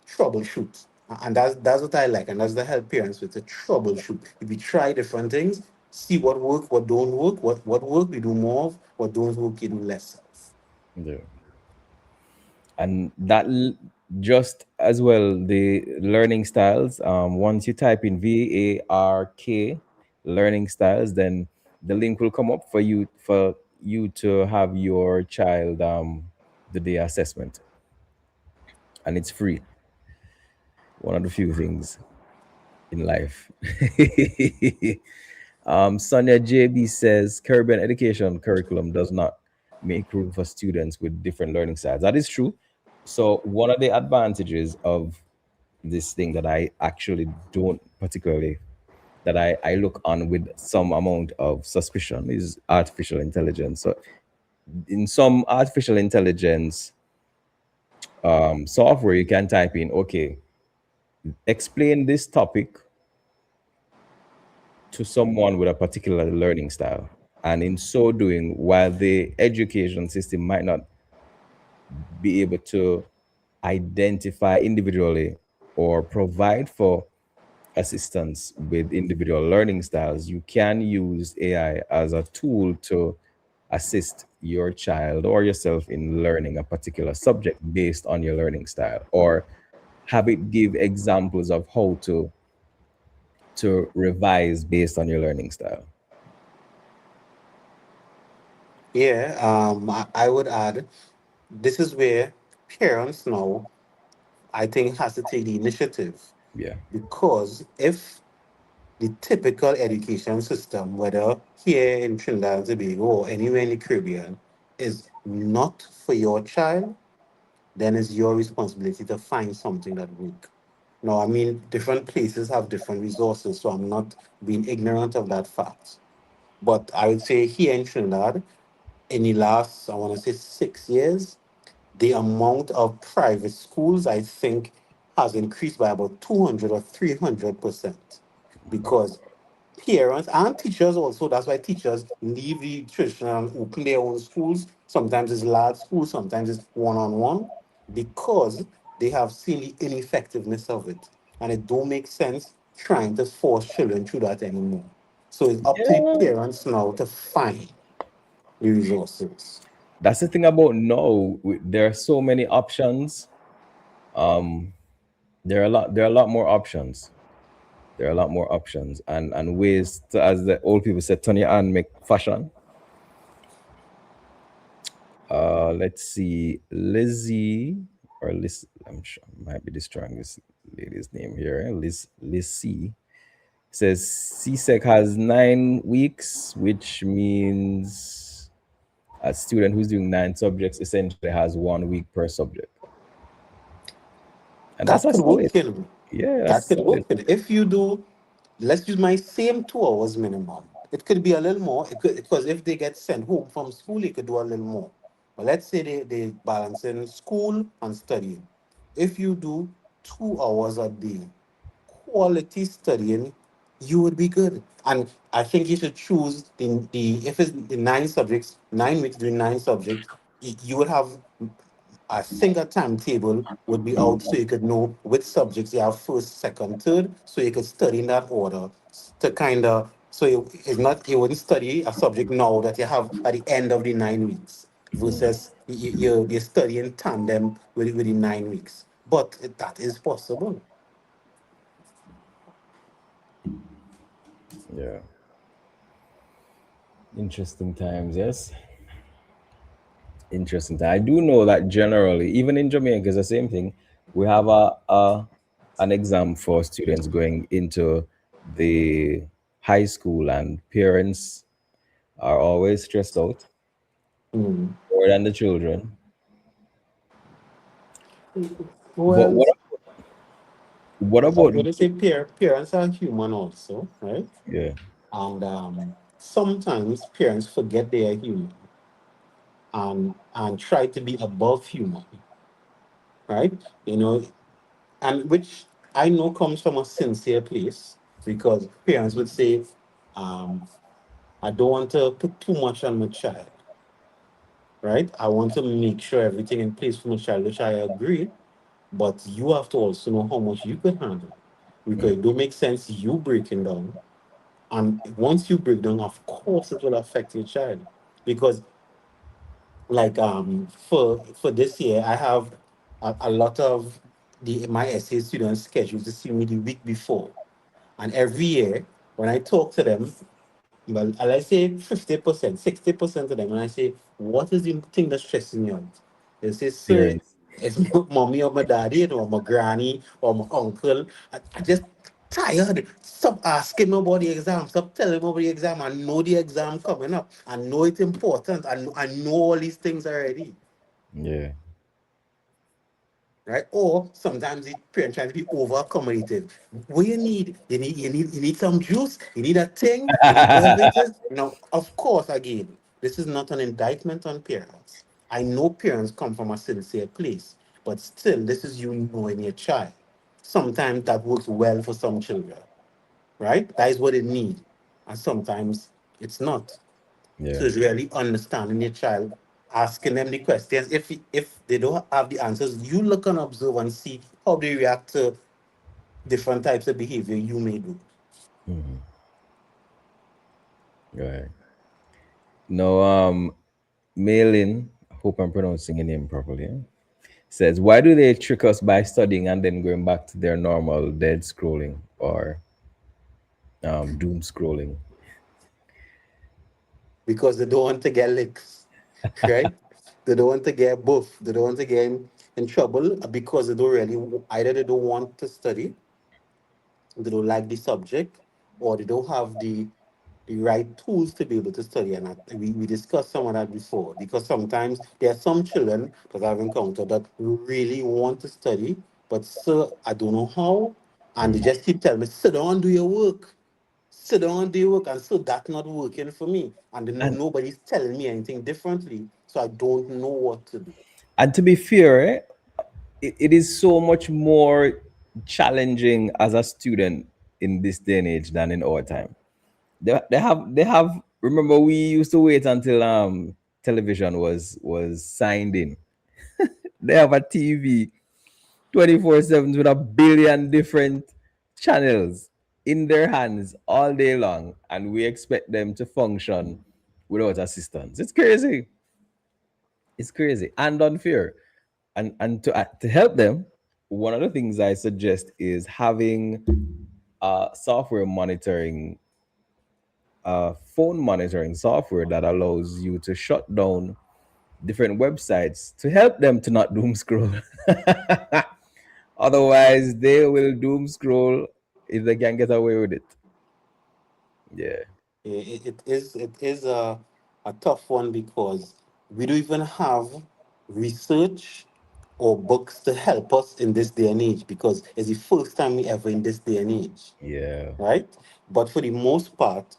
troubleshoot. And that's what I like, and that's the help parents with, to troubleshoot. If we try different things, see what work, what don't work, what work we do more of, what don't work you do less of. Yeah. And just as well, the learning styles, once you type in VARK learning styles, then the link will come up for you to have your child do the assessment, and it's free. One of the few things in life. Sonia JB says Caribbean education curriculum does not make room for students with different learning styles. That is true. So one of the advantages of this thing that I actually don't particularly that I look on with some amount of suspicion is artificial intelligence. So in some artificial intelligence software, you can type in, okay, explain this topic to someone with a particular learning style. And in so doing, while the education system might not be able to identify individually or provide for assistance with individual learning styles, you can use AI as a tool to assist your child or yourself in learning a particular subject based on your learning style, or have it give examples of how to revise based on your learning style. Yeah, I would add, this is where parents now, I think, has to take the initiative. Yeah. Because if the typical education system, whether here in Trinidad and Tobago or anywhere in the Caribbean, is not for your child, then it's your responsibility to find something that works. No, I mean, different places have different resources, so I'm not being ignorant of that fact. But I would say here in Trinidad, in the last, I want to say 6 years, the amount of private schools, I think, has increased by about 200 or 300%, because parents and teachers also, that's why teachers leave the traditional open their own schools. Sometimes it's large schools, sometimes it's one-on-one, because they have seen the ineffectiveness of it. And it don't make sense trying to force children through that anymore. So it's up to the Yeah, parents now to find the resources. that's the thing about now. There are so many options. Um, there are a lot more options. There are a lot more options and ways to, as the old people said, turn your hand make fashion. Let's see, Lizzie or Liz. I'm sure might be destroying this lady's name here. Lizzie says CSEC has 9 weeks, which means a student who's doing 9 subjects essentially has 1 week per subject, and that's That a could solid. work, you know. Yeah, that's That could solid. work. If you do, let's use my same 2 hours minimum. It could be a little more. It could, because if they get sent home from school, they could do a little more. But let's say they balance in school and studying. If you do 2 hours a day, quality studying, you would be good. And I think you should choose the if it's the 9 subjects, 9 weeks doing 9 subjects, you would have a single timetable would be out, so you could know which subjects you have first, second, third, so you could study in that order to kind of, so it's not, you wouldn't study a subject now that you have at the end of the 9 weeks, versus you study in tandem with the 9 weeks. But that is possible. Yeah, interesting times. Yes, interesting. I do know that generally, even in Jamaica, it's the same thing. We have a an exam for students going into the high school, and parents are always stressed out Mm. more than the children. But Well, what I was about going to say parents are human also, right? yeah, And sometimes parents forget they are human and try to be above human, right? You know, and which I know comes from a sincere place, because parents would say, um, I don't want to put too much on my child, right? I want to make sure everything in place for my child, which I agree, but you have to also know how much you could handle. Because it don't make sense you breaking down. And once you break down, of course it will affect your child. Because like for this year, I have a lot of the my essay students scheduled to see me the week before. And every year when I talk to them, well, I say 50%, 60% of them, and I say, what is the thing that's stressing you out? They say, sir, parents? it's my mommy or my daddy or my granny or my uncle. I just tired. Stop asking me about the exam. Stop telling me about the exam. I know the exam coming up. I know it's important. I know all these things already. Yeah. Right? Or sometimes the parent trying to be over accommodative. What you need some juice, you need a thing, you need beverages. Now, of course, again, this is not an indictment on parents. I know parents come from a sincere place, but still, this is you knowing your child. Sometimes that works well for some children, right? That is what they need. And sometimes it's not. Yeah. So it's really understanding your child, asking them the questions. If they don't have the answers, you look and observe and see how they react to different types of behavior you may do. Mhm. Right. No, Malin, hope I'm pronouncing your name properly, says, why do they trick us by studying and then going back to their normal dead scrolling or doom scrolling? Because they don't want to get licks, right? They don't want to get buff. They don't want to get in trouble because they don't really, either they don't want to study, they don't like the subject, or they don't have the right tools to be able to study. And we discussed some of that before, because sometimes there are some children that I've encountered that really want to study, But sir, I don't know how. And they just keep telling me, sit down and do your work. Sit down and do your work. And so that's not working for me. And then and nobody's telling me anything differently. So I don't know what to do. and to be fair, it is so much more challenging as a student in this day and age than in our time. They have remember we used to wait until television was signed in. They have a TV 24/7 with a billion different channels in their hands all day long, and we expect them to function without assistance. It's crazy. It's crazy and unfair. And to help them, one of the things I suggest is having software monitoring, phone monitoring software that allows you to shut down different websites to help them to not doom scroll. Otherwise, they will doom scroll if they can get away with it. Yeah, It is a tough one because we don't even have research or books to help us in this day and age because it's the first time we ever in this day and age, yeah, right? But for the most part,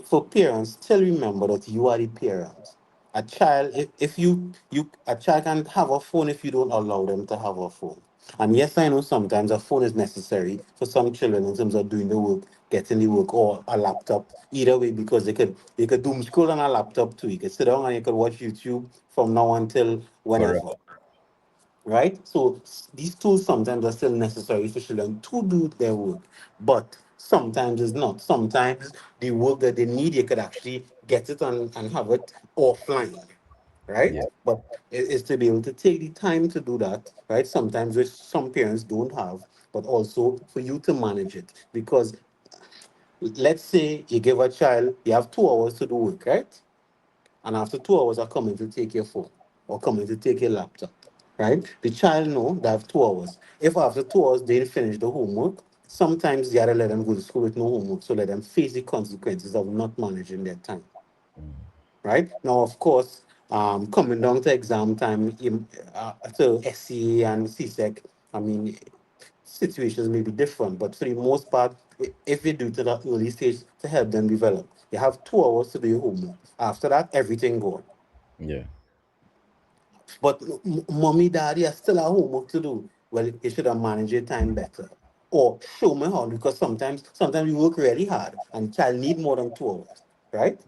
for parents, still remember that you are the parent. A child, if a child can have a phone if you don't allow them to have a phone. And yes, I know sometimes a phone is necessary for some children in terms of doing the work, getting the work, or a laptop. Either way, because they could doom scroll on a laptop too. You could sit down and you could watch YouTube from now until whenever, correct. right? So these tools sometimes are still necessary for children to do their work, but sometimes it's not. Sometimes the work that they need, you could actually get it and have it offline, right? Yeah, But it's to be able to take the time to do that, right? Sometimes which some parents don't have, but also for you to manage it. Because let's say you give a child, you have 2 hours to do work, right? And after 2 hours are coming to take your phone or coming to take your laptop, right? The child know they have 2 hours. If after 2 hours they didn't finish the homework, sometimes you gotta let them go to school with no homework, so let them face the consequences of not managing their time, right? Now, of course, coming down to exam time, to SCA and CSEC, I mean, situations may be different, but for the most part, if you do to that early stage to help them develop, you have 2 hours to do your homework. After that, everything gone. yeah, But mommy, daddy are still at homework to do. Well, you should have managed your time better. Or show me how, because sometimes you work really hard and child need more than 2 hours, right?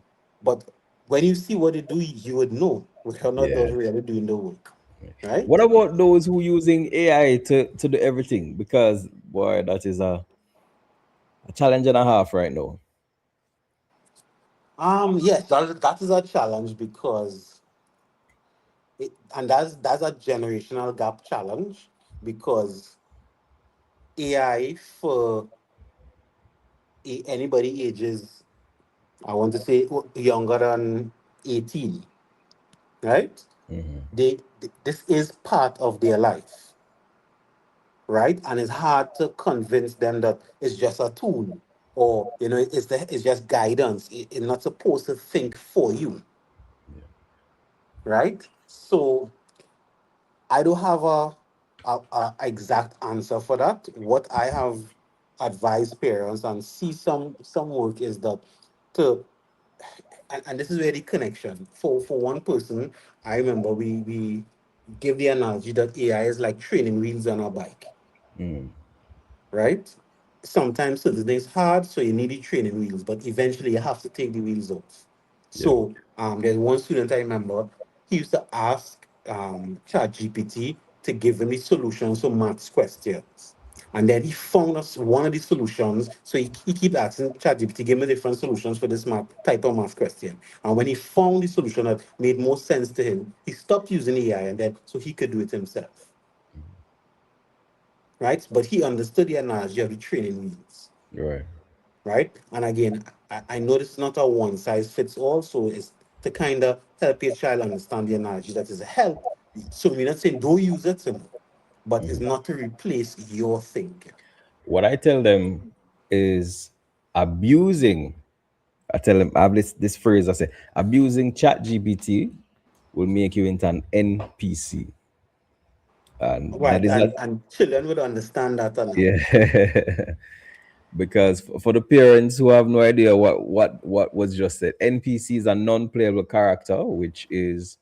But when you see what they do, you would know whether or not yeah. they're really doing the work, right? What about those who using AI to do everything? Because boy, that is a challenge and a half right now. Yes, that is a challenge because and that's a generational gap challenge because AI for anybody ages, I want to say younger than 18, right? This is part of their life, right? And it's hard to convince them that it's just a tool or it's just guidance. It's not supposed to think for you, right? So I don't have a exact answer for that. What I have advised parents and see some work is that to and this is where the connection for one person. I remember we give the analogy that AI is like training wheels on a bike, right? Sometimes certain things hard, so you need the training wheels, but eventually you have to take the wheels off. Yeah. So there's one student I remember, he used to ask ChatGPT to give him the solutions to maths questions. And then he found us one of the solutions. So he keep asking ChatGPT, give me different solutions for this type of math question. And when he found the solution that made more sense to him, he stopped using AI and then so he could do it himself. Right? But he understood the analogy of the training wheels, Right. right? And again, I know this is not a one size fits all, so it's to kind of help your child understand the analogy that is a help. So we're not saying don't use it, but it's not to replace your thinking. What I tell them is abusing. I tell them I have this phrase. I say abusing Chat GPT will make you into an NPC. And that Right, is not, and children would understand that or not. yeah. Because for the parents who have no idea what was just said, NPC is a non-playable character, which is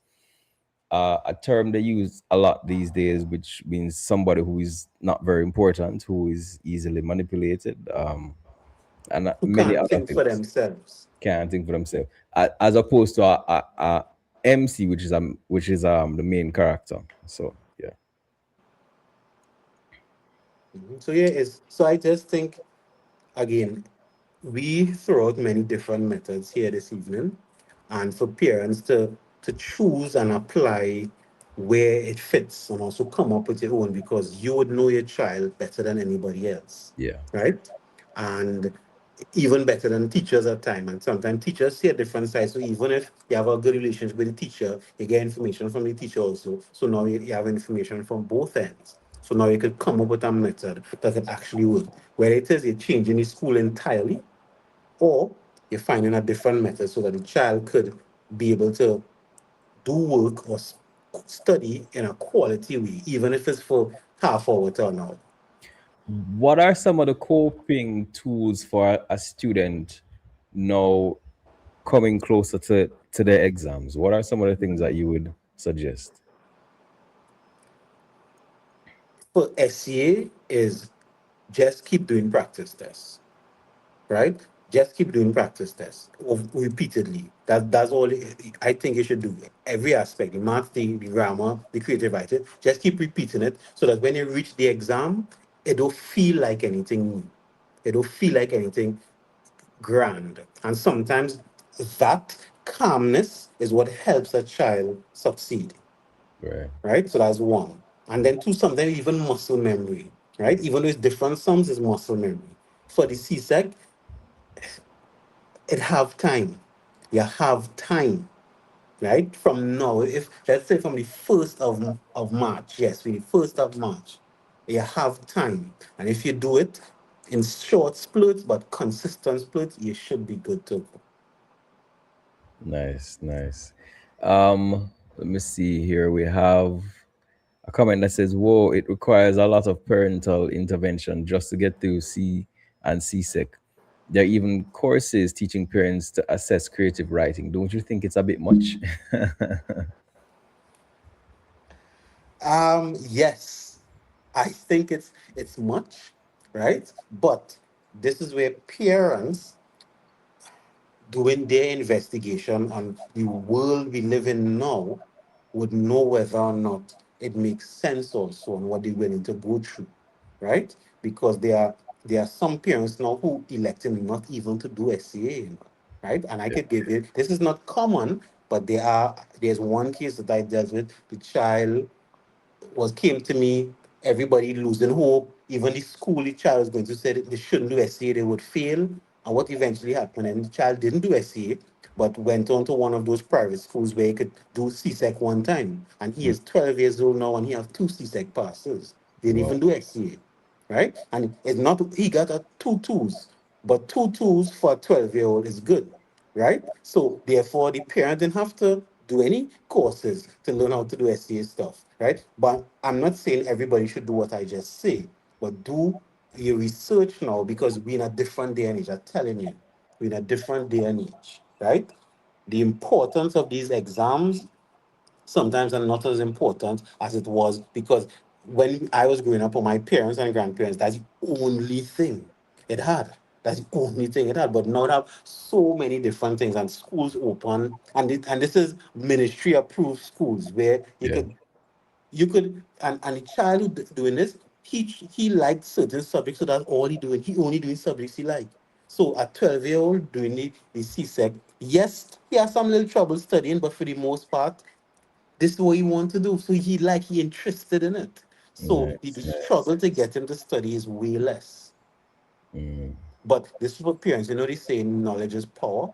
a term they use a lot these days, which means somebody who is not very important, who is easily manipulated, and Who many can't other think for things. themselves. Can't think for themselves, as opposed to a MC, which is the main character. So yeah, So yeah, it's so I just think again, we throw out many different methods here this evening, and for parents to choose and apply where it fits and also come up with your own because you would know your child better than anybody else, yeah, right? And even better than teachers at time. And sometimes teachers see a different side. So even if you have a good relationship with the teacher, you get information from the teacher also. So now you have information from both ends. So now you could come up with a method that could actually work. Whether it is you're changing the school entirely or you're finding a different method so that the child could be able to do work or study in a quality way, even if it's for half hour to an hour. what are some of the coping tools for a student now coming closer to their exams? What are some of the things that you would suggest? For SCA is just keep doing practice tests, right? Just keep doing practice tests repeatedly. That's all I think you should do. Every aspect, the math, the grammar, the creative writing, just keep repeating it so that when you reach the exam, it don't feel like anything new. It don't feel like anything grand. And sometimes that calmness is what helps a child succeed, Right. right? So that's one. And then two, sometimes even muscle memory, right? Even though it's different sums, it's muscle memory. For the CSEC, it have time. You have time, right? From now, if let's say from the first of March, yes, the first of March, you have time. And if you do it in short splits but consistent splits, you should be good to go. Nice, nice. Let me see here. We have a comment that says, "Whoa, it requires a lot of parental intervention just to get through C and CSEC. There are even courses teaching parents to assess creative writing. Don't you think it's a bit much?" Yes, I think it's much, right? But this is where parents doing their investigation on the world we live in now would know whether or not it makes sense also on what they're willing to go through, right? Because there are some parents now who elected not even to do SCA, right? And I Yeah, could give you this is not common, but there's one case that I dealt with. The child was came to me, everybody losing hope. Even the school the child was going to say that they shouldn't do SCA, they would fail. And what eventually happened, and the child didn't do SCA, but went on to one of those private schools where he could do CSEC one time. And he mm, is 12 years old now and he has two CSEC passes. Didn't wow. even do SCA, right? And it's not, he got a two twos, but two twos for a 12-year-old is good, right? So therefore, the parent didn't have to do any courses to learn how to do SCA stuff, right? But I'm not saying everybody should do what I just say, but do your research now because we're in a different day and age. I'm telling you, we're in a different day and age, right? The importance of these exams sometimes are not as important as it was because when I was growing up, with my parents and grandparents, that's the only thing it had. That's the only thing it had. But now it have so many different things and schools open, and this is ministry approved schools where Yeah, you could and the child doing this, he liked certain subjects, so that's all he doing. He only doing subjects he like. So a 12-year-old doing the CSEC, yes, he has some little trouble studying, but for the most part, this is what he want to do. So he interested in it. So the, nice, the nice. struggle to get him to study is way less. Mm, But this is what parents, they say knowledge is power.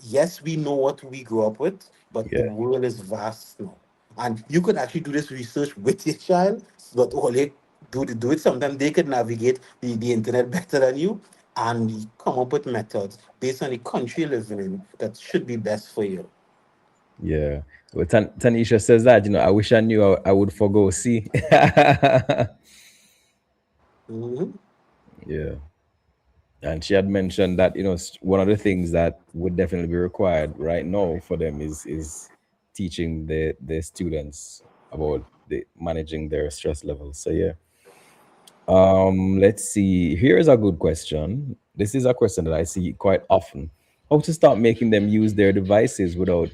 Yes, we know what we grew up with, but the yeah, world is vast now. And you could actually do this research with your child, but all they do it. Sometimes they could navigate the internet better than you and come up with methods based on the country you're living in that should be best for you. yeah. Well, Tanisha says that, I wish I knew I would forgo C. Hmm. Yeah. And she had mentioned that, one of the things that would definitely be required right now for them is teaching the students about managing their stress levels. So yeah. Let's see. Here is a good question. This is a question that I see quite often. How to start making them use their devices without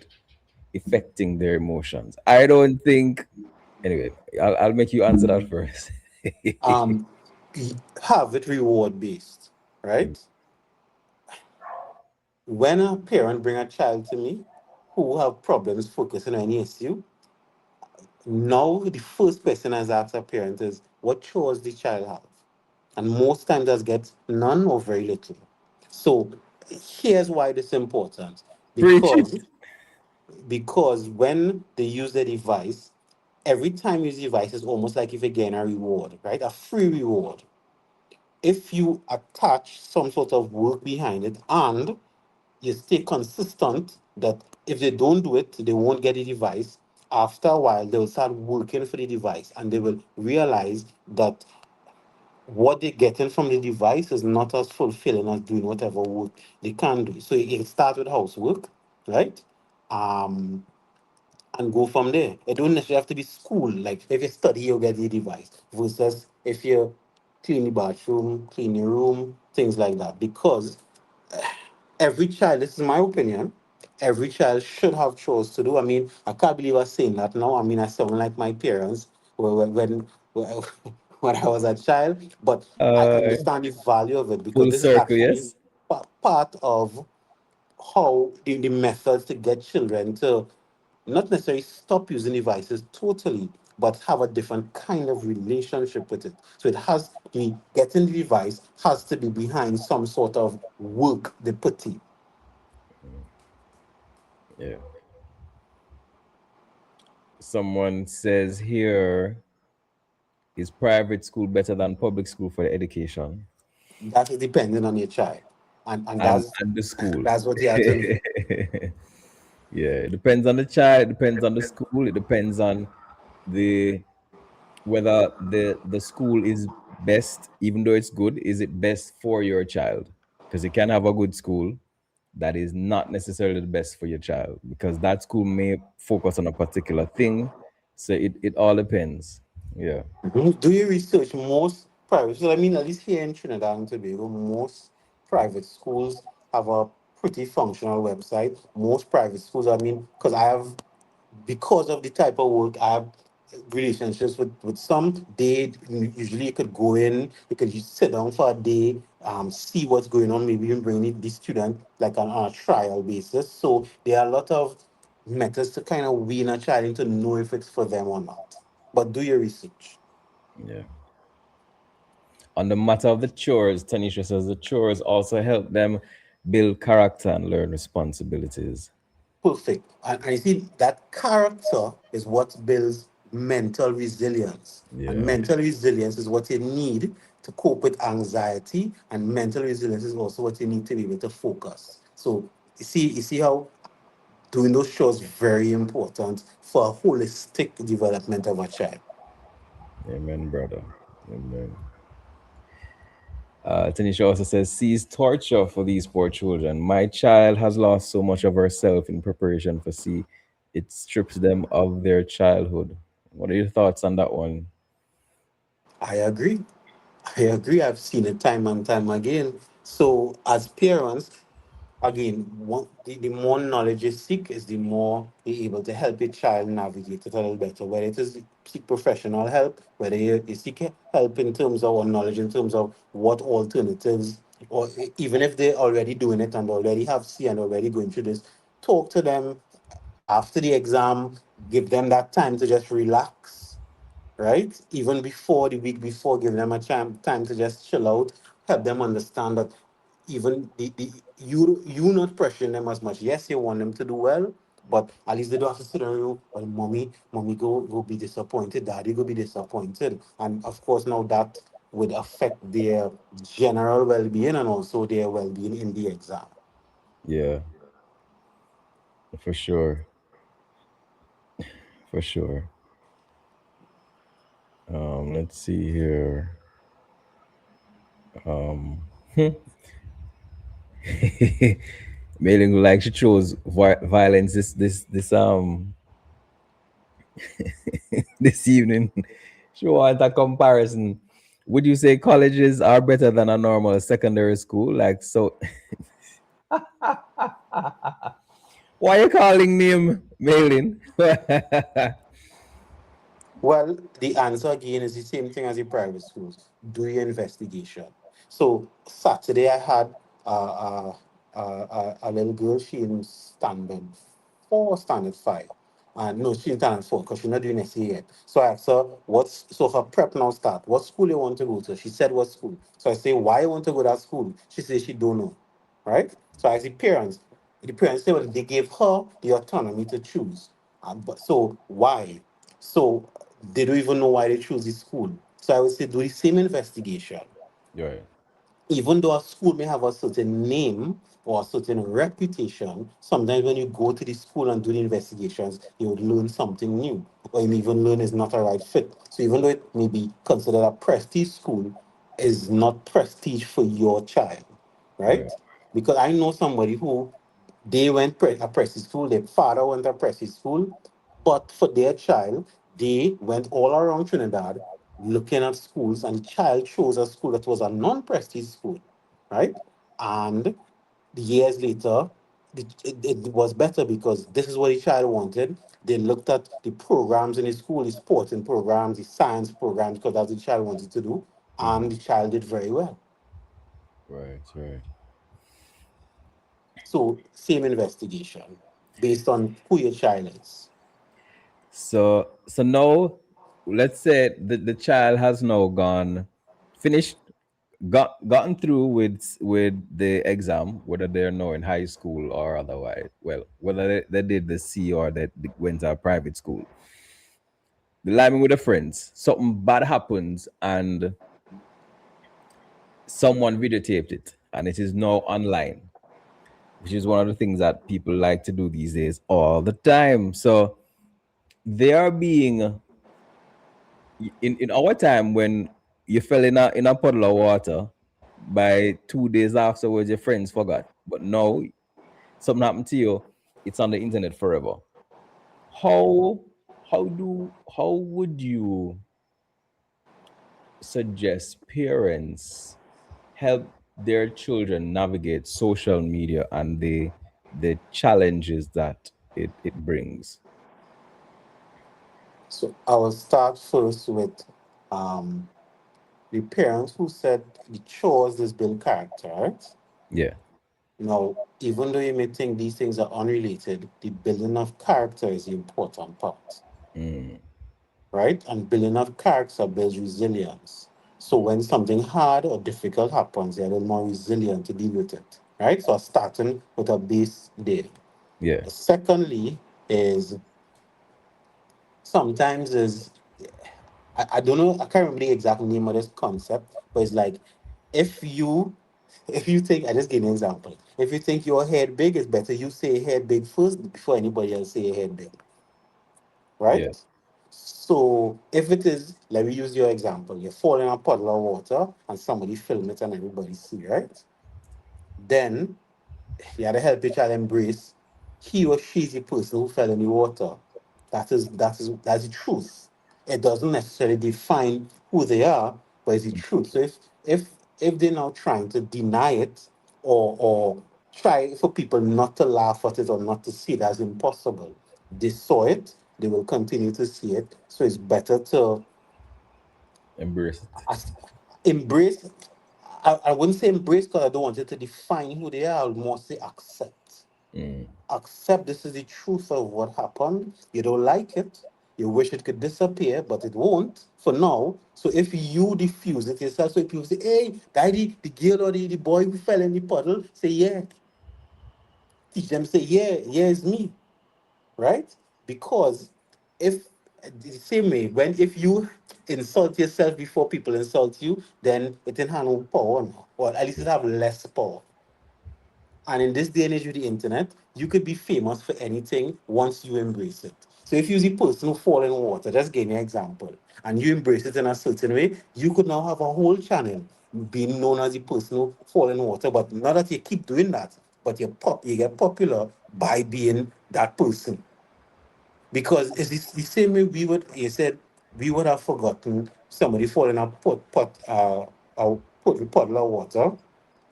affecting their emotions? I don't think. Anyway, I'll make you answer that first. Um, have it reward based, right? When a parent bring a child to me who have problems focusing on any issue, now the first question I ask a parent is, what chores the child have? And most times does get none or very little. So here's why this is important. Preach it. Because when they use the device, every time you use the device is almost like if you're getting a reward, right? A free reward. If you attach some sort of work behind it and you stay consistent that if they don't do it, they won't get the device. After a while, they'll start working for the device and they will realize that what they're getting from the device is not as fulfilling as doing whatever work they can do. So it starts with housework, right? Um, and go from there. It don't necessarily have to be school. Like if you study, you get the device versus if you clean the bathroom, clean your room, things like that. Because every child, this is my opinion, every child should have chores to do. I mean, I can't believe I'm saying that now. I mean, I sound like my parents when when I was a child, but I Uh, understand the value of it because Full this is circle, actually yes. part of how the methods to get children to not necessarily stop using devices totally, but have a different kind of relationship with it. So it has the getting the device has to be behind some sort of work they put in. Yeah. Someone says here, is private school better than public school for the education? That is depending on your child. And And the school. that's what you have to know. Yeah, it depends on the child, it depends on the school, it depends on the whether the school is best, even though it's good, is it best for your child? Because you can have a good school that is not necessarily the best for your child because that school may focus on a particular thing. So it all depends. Yeah. Mhm. Do you research most private? So I mean, at least here in Trinidad and Tobago, most private schools have a pretty functional website. Most private schools, I mean, because of the type of work I have relationships with some, they usually you could go in, you could just sit down for a day, see what's going on, maybe even bring the student like on a trial basis. So there are a lot of methods to kind of wean a child into know if it's for them or not. But do your research. Yeah. On the matter of the chores, Tanisha says the chores also help them build character and learn responsibilities. Perfect. And I see that character is what builds mental resilience. And Yeah. mental resilience is what you need to cope with anxiety. And mental resilience is also what you need to be able to focus. So you see how doing those chores very important for a holistic development of a child. Amen, brother. Amen. Tanisha also says, sees torture for these poor children. My child has lost so much of herself in preparation for C. It strips them of their childhood. What are your thoughts on that one? I agree. I agree. I've seen it time and time again. So as parents, again, the more knowledge you seek is the more you're able to help your child navigate it a little better. Whether it is seek professional help, whether you seek help in terms of or knowledge in terms of what alternatives, or even if they're already doing it and already have C and already going through this, talk to them after the exam, give them that time to just relax, right? Even before the week before, give them a time to just chill out, help them understand that even you not pressuring them as much. Yes, you want them to do well, but at least they don't have to sit around you, well, mommy go be disappointed, daddy go be disappointed. And of course now that would affect their general well-being and also their well-being in the exam. Yeah, for sure. for sure. Let's see here. Um, Mailing like she chose violence this this evening. She wants a comparison. Would you say colleges are better than a normal secondary school? Like so, why are you calling name mailing? Well, the answer again is the same thing as the private schools. Do your investigation. So Saturday I had a little girl. She in standard four, standard five. No, she in standard four because she's not doing essay yet. So I asked her, what's so her prep now start? What school you want to go to? She said what school. So I say, why you want to go to that school? She says she don't know. Right? So I asked the parents. The parents say, well, they gave her the autonomy to choose. But so why? So they don't even know why they choose this school. So I would say do the same investigation. Right. Even though a school may have a certain name or a certain reputation, sometimes when you go to the school and do the investigations, you would learn something new, or you may even learn it's not a right fit. So even though it may be considered a prestige school, is not prestige for your child, Right. right? Because I know somebody who they went a prestige school, their father went to a prestige school, but for their child, they went all around Trinidad looking at schools, and the child chose a school that was a non-prestige school, right? And years later, it was better because this is what the child wanted. They looked at the programs in the school, the sporting programs, the science programs, because that's what the child wanted to do, Hmm. and the child did very well. Right. Right. So, same investigation based on who your child is. So now, let's say the child has now gone, finished, gotten through with the exam, whether they're now in high school or otherwise. Well, whether they did the C or they went to a private school. They're living with their friends. Something bad happens, and someone videotaped it, and it is now online, which is one of the things that people like to do these days all the time. So they are being in our time when you fell in a puddle of water, by 2 days afterwards your friends forgot, but now something happened to you, it's on the internet forever. How how do how would you suggest parents help their children navigate social media and the challenges that it brings? So, I will start first with um, the parents who said the chores this build character, right? Yeah. Now, even though you may think these things are unrelated, the building of character is the important part, Mm, right? And building of character builds resilience. So when something hard or difficult happens, they're a little more resilient to deal with it, right? So starting with a base there. yeah. Secondly, is sometimes is I don't know, I can't remember the exact name of this concept, but it's like if you if you think I just give you an example. If you think your head big, it's better you say head big first before anybody else say head big. Yeah. Right? So if it is, let me use your example. You fall in a puddle of water and somebody film it and everybody see, right? Then you had to help each other embrace he or she is the person who fell in the water. That's the truth. It doesn't necessarily define who they are, but it's the truth. So if they're now trying to deny it or try for people not to laugh at it or not to see it as impossible, they saw it, they will continue to see it. So it's better to Embrace it. as- embrace. I wouldn't say embrace because I don't want it to define who they are. I would more say accept. Mm, Accept this is the truth of what happened. You don't like it. You wish it could disappear, but it won't for now. So if you diffuse it yourself, so if people say, hey, daddy, the girl or the boy who fell in the puddle, say, yeah. Teach them, say, yeah, yeah, it's me, right? Because if the same way, when if you insult yourself before people insult you, then it didn't have no power now, or at least it have less power. And in this day and age with the internet, you could be famous for anything once you embrace it. So if you see a person who fall in water, just give me an example, and you embrace it in a certain way, you could now have a whole channel being known as the person who fall in water. But not that you keep doing that, but you get popular by being that person. Because it's the same way you said, we would have forgotten somebody falling a puddle of water.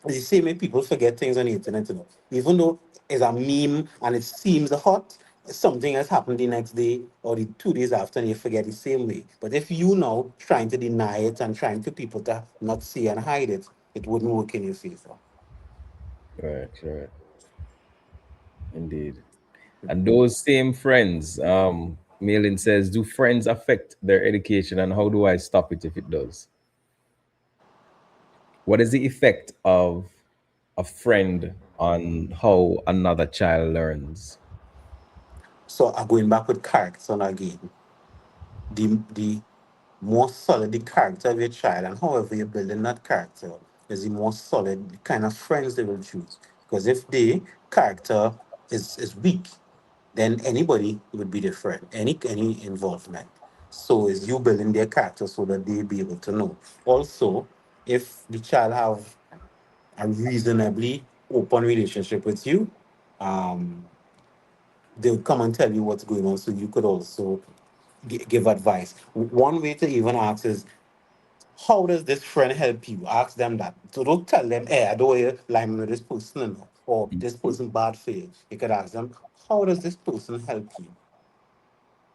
It's the same way people forget things on the internet, you know. Even though it's a meme and it seems hot, something has happened the next day or the 2 days after, and you forget the same way. But if you now trying to deny it and trying for people to not see and hide it, it wouldn't work in your favor. Right, right. Indeed. And those same friends, Malin says, do friends affect their education and how do I stop it if it does? What is the effect of a friend on how another child learns? So I'm going back with character again. The more solid the character of your child and however you're building that character is the more solid the kind of friends they will choose. Because if the character is weak, then anybody would be their friend, any involvement. So is you building their character so that they be able to know. Also, if the child have a reasonably open relationship with you, um, they'll come and tell you what's going on so you could also give advice. One way to even ask is, how does this friend help you? Ask them that. So don't tell them, hey, I don't want you lying with this person, you know, or this person bad for you. You could ask them, how does this person help you?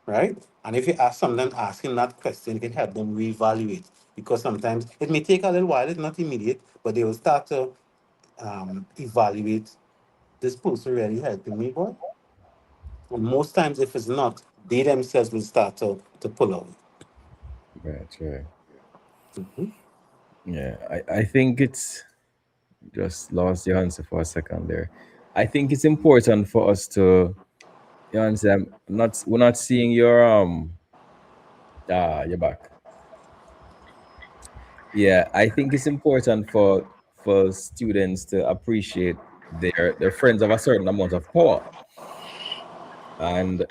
Right? And if you ask someone asking that question, it can help them reevaluate. Because sometimes it may take a little while, it's not immediate, but they will start to evaluate, this person really helping me, boy. And most times, if it's not, they themselves will start to pull away. Right, right. Mhm. Yeah, I think it's just lost your answer for a second there. I think it's important for us to, you understand, not we're not seeing your you're back. Yeah, I think it's important for students to appreciate their friends have a certain amount of power, and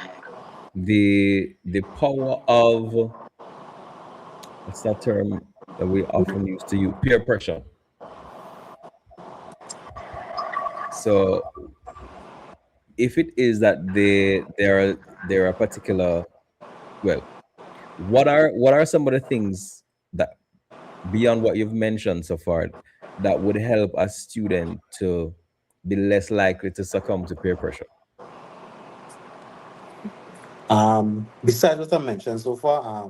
the power of, what's that term that we often use to use, peer pressure. So if it is that there are particular, well, what are some of the things that, beyond what you've mentioned so far, that would help a student to be less likely to succumb to peer pressure? Besides what I mentioned so far,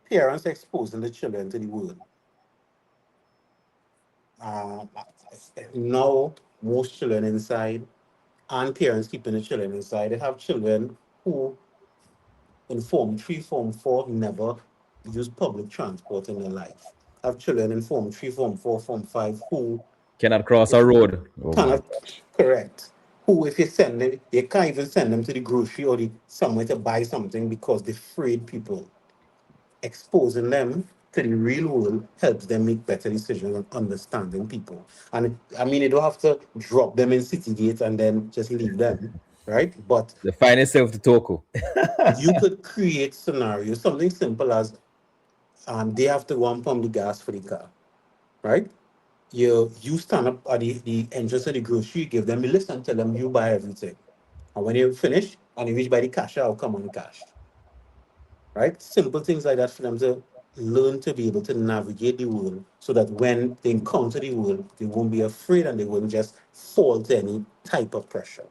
parents exposing the children to the world. Um, Now, most children inside, and parents keeping the children inside, they have children who, in Form 3, Form 4, never use public transport in their life. Have children in Form 3, Form 4, Form 5 who, Cannot cross a if road. Oh my. cannot, correct, who, if you send them, you can't even send them to the grocery or somewhere to buy something because they're afraid people. Exposing them to the real world helps them make better decisions and understanding people. And I mean, you don't have to drop them in city gates and then just leave them, right? But The finest self to Toko. you could create scenarios, something simple as, they have to go and pump the gas for the car, right? You stand up at the entrance of the grocery, give them a list and tell them you buy everything. And when you finish and you reach by the cash, I'll come on the cash. Right? Simple things like that for them to learn to be able to navigate the world so that when they encounter the world, they won't be afraid and they won't just fall to any type of pressure.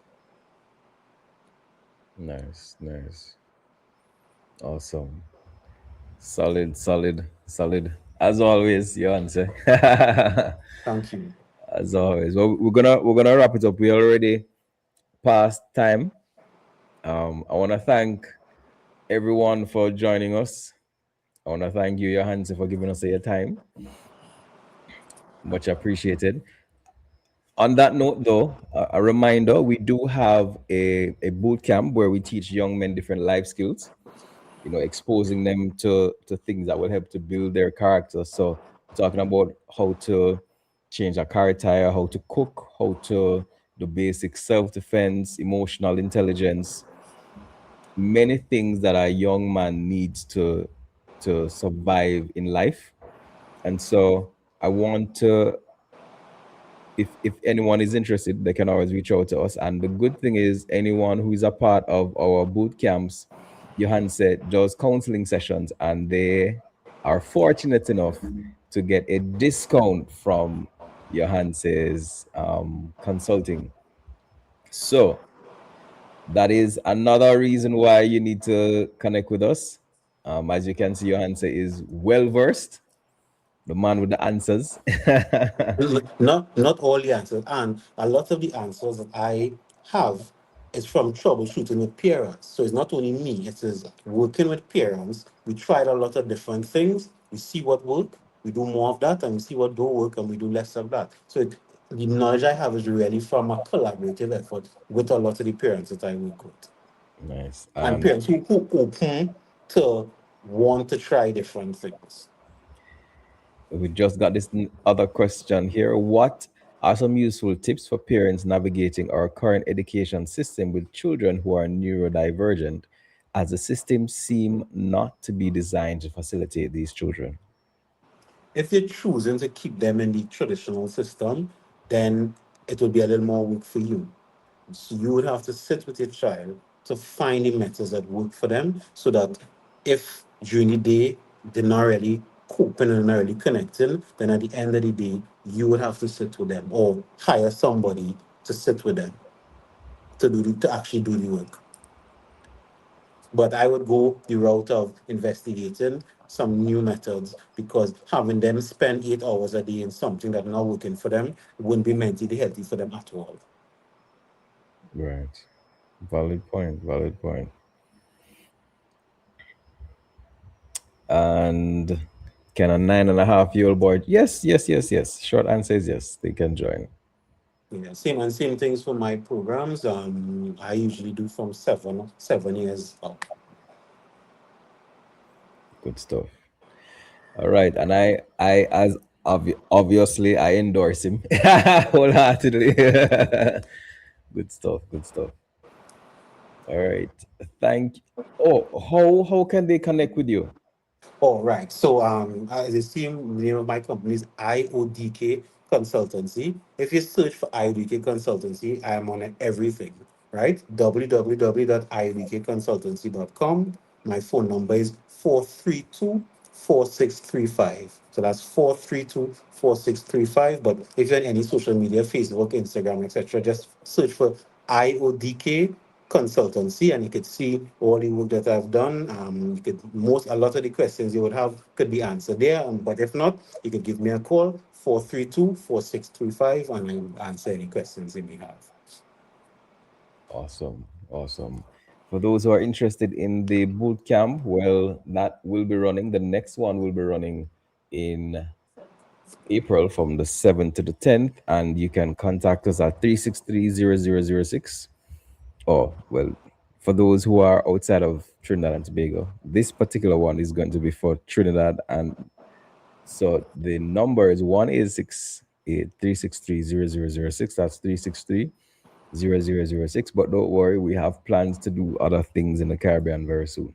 Nice, nice. Awesome. Solid, solid, solid. As always, your answer. Thank you. As always. Well, we're gonna wrap it up. We already past time. I wanna thank everyone for joining us. I wanna thank you, Johanse, for giving us your time. Much appreciated. On that note, though, a reminder: we do have a boot camp where we teach young men different life skills. Exposing them to things that will help to build their character. So we're talking about how to change a car tire, how to cook, how to the basic self-defense, emotional intelligence, many things that a young man needs to survive in life. And so I want to, if anyone is interested, they can always reach out to us. And the good thing is, anyone who is a part of our boot camps, Johan said, does counseling sessions, and they are fortunate enough to get a discount from Johan says consulting. So that is another reason why you need to connect with us. As you can see, Johan say is well versed, the man with the answers. Not all the answers, and a lot of the answers that I have is from troubleshooting with parents. So it's not only me; it is working with parents. We tried a lot of different things. We see what work, we do more of that, and we see what don't work, and we do less of that. So the knowledge I have is really from a collaborative effort with a lot of the parents that I work with, Nice. and And parents who open to want to try different things. we just got this other question here. What are some useful tips for parents navigating our current education system with children who are neurodivergent, as the system seem not to be designed to facilitate these children? If you're choosing to keep them in the traditional system, then it will be a little more work for you. So you would have to sit with your child to find the methods that work for them so that if during the day they're not really coping and not really connecting, then at the end of the day, you would have to sit with them or hire somebody to sit with them to actually do the work. But I would go the route of investigating some new methods because having them spend 8 hours a day in something that's not working for them wouldn't be mentally healthy for them at all. Right. Valid point. Valid point. And can a 9.5-year-old boy? Yes, yes, yes, yes. Short answer is yes. They can join. Yeah, same things for my programs. I usually do from 7 years up. Good stuff. All right, and I as obviously, I endorse him wholeheartedly. Good stuff. Good stuff. All right, thank. Oh, how can they connect with you? All right. So, as you see, the name of my company is IODK Consultancy. If you search for IODK Consultancy, I am on everything, right? www.iodkconsultancy.com. My phone number is 432-4635. So that's 432-4635. But if you're on any social media, Facebook, Instagram, etc., just search for IODK consultancy and you could see all the work that I've done. You could a lot of the questions you would have could be answered there. But if not, you could give me a call 432-4635 and I will answer any questions you may have. Awesome, awesome. For those who are interested in the boot camp, well, that will be running. The next one will be running in April from the 7th to the 10th, and you can contact us at 363-0006. Oh, well, for those who are outside of Trinidad and Tobago, this particular one is going to be for Trinidad. And so the number is 1-866-363-0006. That's 363-0006. But don't worry, we have plans to do other things in the Caribbean very soon.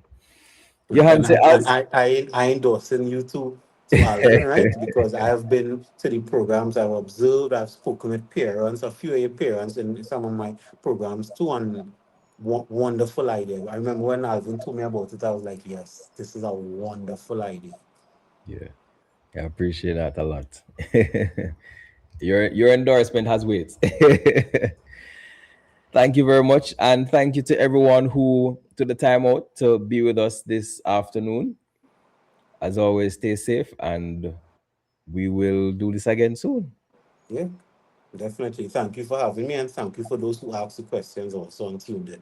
Right. Johan, say And as I endorsing you to Alvin, right? Because I have been to the programs, I've observed, I've spoken with parents, a few of your parents in some of my programs too, and wonderful idea. I remember when Alvin told me about it, I was like, yes, this is a wonderful idea. yeah, I appreciate that a lot. Your endorsement has weight. Thank you very much, and thank you to everyone who took the time out to be with us this afternoon. As always, stay safe, and we will do this again soon. Yeah, definitely. Thank you for having me, and thank you for those who asked the questions also and tuned in.